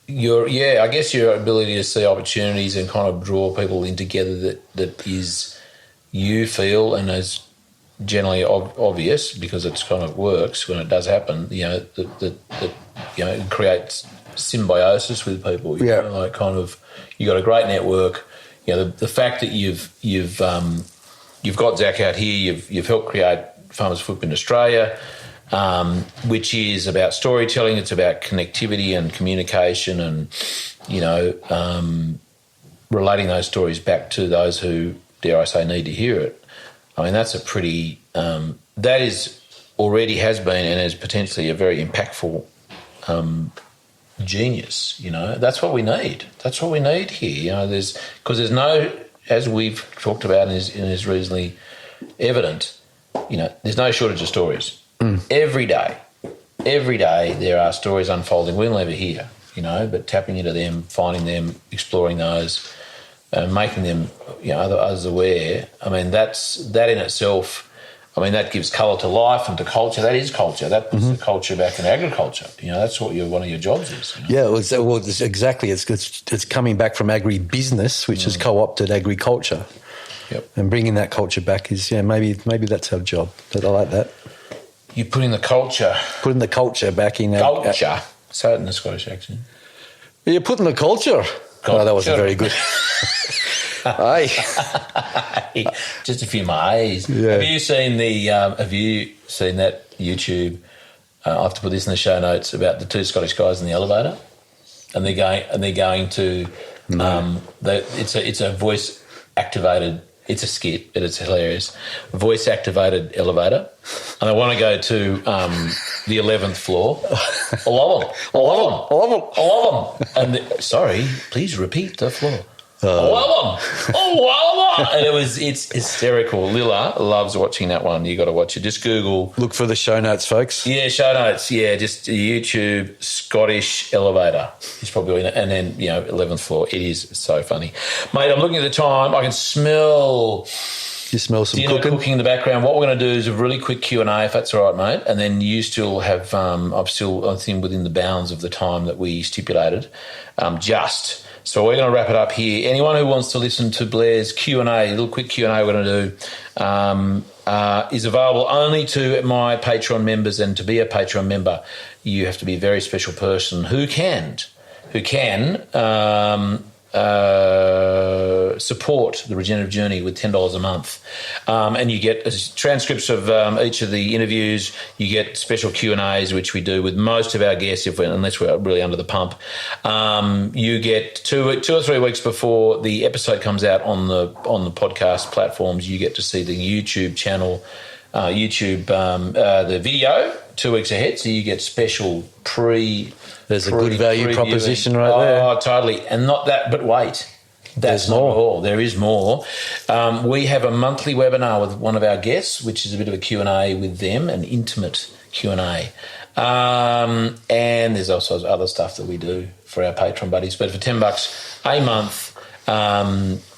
guess your ability to see opportunities and kind of draw people in together that is you feel and as generally obvious because it's kind of works when it does happen. It creates symbiosis with people. You know, like kind of you got a great network. The fact that you've got Zach out here. You've helped create Farmers Footprint Australia. Which is about storytelling, it's about connectivity and communication and, relating those stories back to those who, dare I say, need to hear it. I mean, that's a pretty that is already has been and is potentially a very impactful genius, That's what we need. That's what we need here, there's no, as we've talked about and is reasonably evident, there's no shortage of stories. Every day every day there are stories unfolding we'll never hear, but tapping into them, finding them, exploring those, making them, others aware. I mean, that in itself, that gives colour to life and to culture. That is culture. That puts the culture back in agriculture. That's what one of your jobs is. Yeah, it's exactly. It's coming back from agribusiness, which has co-opted agriculture. Yep. And bringing that culture back is, maybe that's our job. But I like that. You're putting the culture. Putting the culture back in. Culture. Say it in the Scottish accent. You're putting the culture. Oh, that wasn't very good. Aye. Just a few more A's. Yeah. Have you seen that YouTube? I have to put this in the show notes about the two Scottish guys in the elevator, and they're going to. No. It's a voice activated. It's a skit, but it's hilarious. Voice activated elevator, and they want to go to the 11th floor. I love them. And sorry, please repeat the floor. I love them. And it's hysterical. Lila loves watching that one. You got to watch it. Just Google. Look for the show notes, folks. Yeah, show notes. Yeah, just YouTube Scottish elevator. It's probably, and then 11th floor. It is so funny, mate. I'm looking at the time. I can smell. You smell some cooking in the background. What we're going to do is a really quick Q&A, if that's all right, mate. And then you still have. I think within the bounds of the time that we stipulated. So we're going to wrap it up here. Anyone who wants to listen to Blair's Q&A, a little quick Q&A we're going to do, is available only to my Patreon members. And to be a Patreon member, you have to be a very special person who can support the Regenerative Journey with $10 a month. And you get transcripts of each of the interviews. You get special Q&As, which we do with most of our guests, unless we're really under the pump. You get two or 3 weeks before the episode comes out on the podcast platforms. You get to see the YouTube channel, the video 2 weeks ahead. So you get special There's a good value proposition right there. Oh, totally. And not that, but wait. That's not all. There is more. We have a monthly webinar with one of our guests, which is a bit of a Q&A with them, an intimate Q&A. And there's also other stuff that we do for our Patreon buddies. But for $10 a month,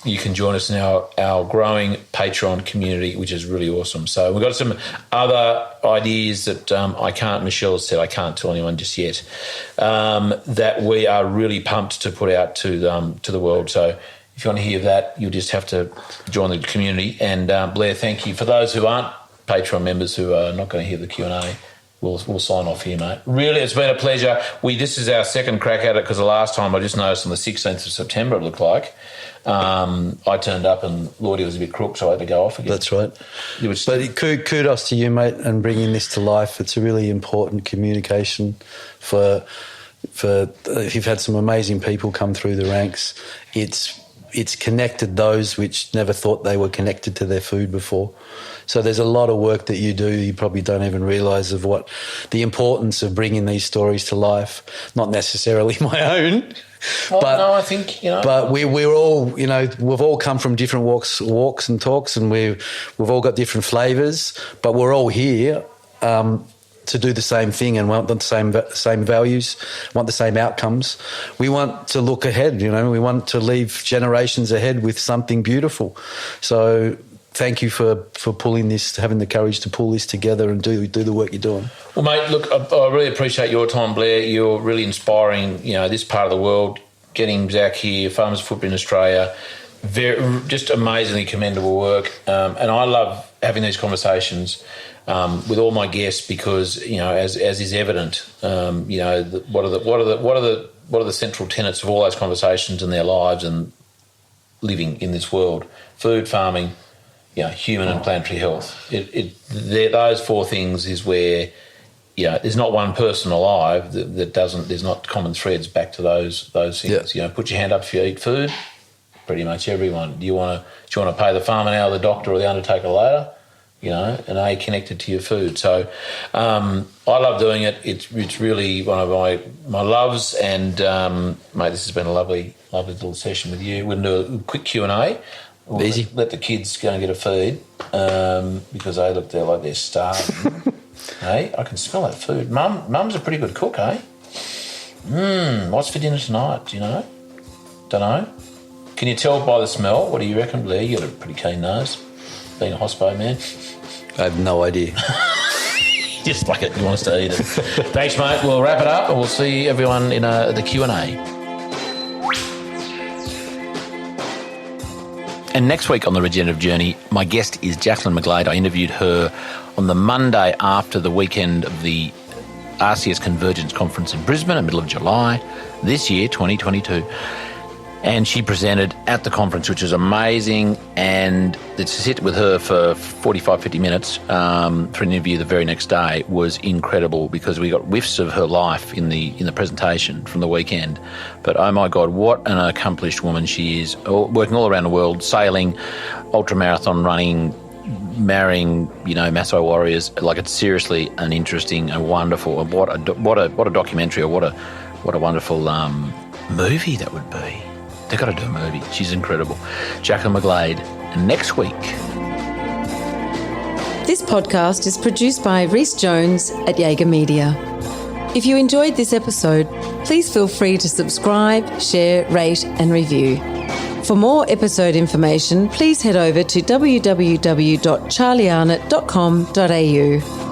you can join us in our growing Patreon community, which is really awesome. So we've got some other ideas that Michelle said I can't tell anyone just yet, that we are really pumped to put out to the world. So if you want to hear that, you'll just have to join the community. And Blair, thank you. For those who aren't Patreon members who are not going to hear the Q&A, we'll sign off here, mate. Really, it's been a pleasure. This is our second crack at it because the last time I just noticed on the 16th of September it looked like. I turned up and Lordy was a bit crook, so I had to go off again. That's right. But kudos to you, mate, and bringing this to life. It's a really important communication for you've had some amazing people come through the ranks. It's connected those which never thought they were connected to their food before. So there's a lot of work that you do you probably don't even realise of what the importance of bringing these stories to life. Not necessarily my own. No, I think, But we're all, we've all come from different walks and talks, and we've all got different flavours, but we're all here to do the same thing and want the same values, want the same outcomes. We want to look ahead, we want to leave generations ahead with something beautiful. So thank you for pulling this, having the courage to pull this together and do the work you're doing. Well, mate, look, I really appreciate your time, Blair. You're really inspiring, this part of the world, getting Zach here, Farmers Footprint Australia, just amazingly commendable work. And I love having these conversations with all my guests because, as is evident, what are the central tenets of all those conversations in their lives and living in this world? Food, farming, human and planetary health. Those four things is where, there's not one person alive that doesn't. There's not common threads back to those things. Yeah. Put your hand up if you eat food. Pretty much everyone. Do you want to pay the farmer now, the doctor, or the undertaker later? And are you connected to your food? So I love doing it. It's really one of my loves. And mate, this has been a lovely little session with you. We're going to do a quick Q&A. Let the kids go and get a feed because they're starving. Hey, I can smell that food. Mum's a pretty good cook, eh? What's for dinner tonight? Do you know? Don't know. Can you tell by the smell? What do you reckon, Blair? You got a pretty keen nose, being a hospo man. I have no idea. Just like it. You want us to eat it. Thanks, mate. We'll wrap it up and we'll see everyone in the Q&A. And next week on The Regenerative Journey, my guest is Jacqueline McGlade. I interviewed her on the Monday after the weekend of the RCS Convergence Conference in Brisbane in the middle of July this year, 2022. And she presented at the conference, which was amazing. And to sit with her for 45, 50 minutes for an interview the very next day was incredible, because we got whiffs of her life in the presentation from the weekend. But oh my God, what an accomplished woman she is, working all around the world, sailing, ultramarathon running, marrying, Maasai warriors. Like, it's seriously an interesting and wonderful, and what a documentary, or what a wonderful movie that would be. They've got to do a movie. She's incredible. Jacqueline McGlade. And next week. This podcast is produced by Rhys Jones at Jaeger Media. If you enjoyed this episode, please feel free to subscribe, share, rate and review. For more episode information, please head over to www.charliearnott.com.au.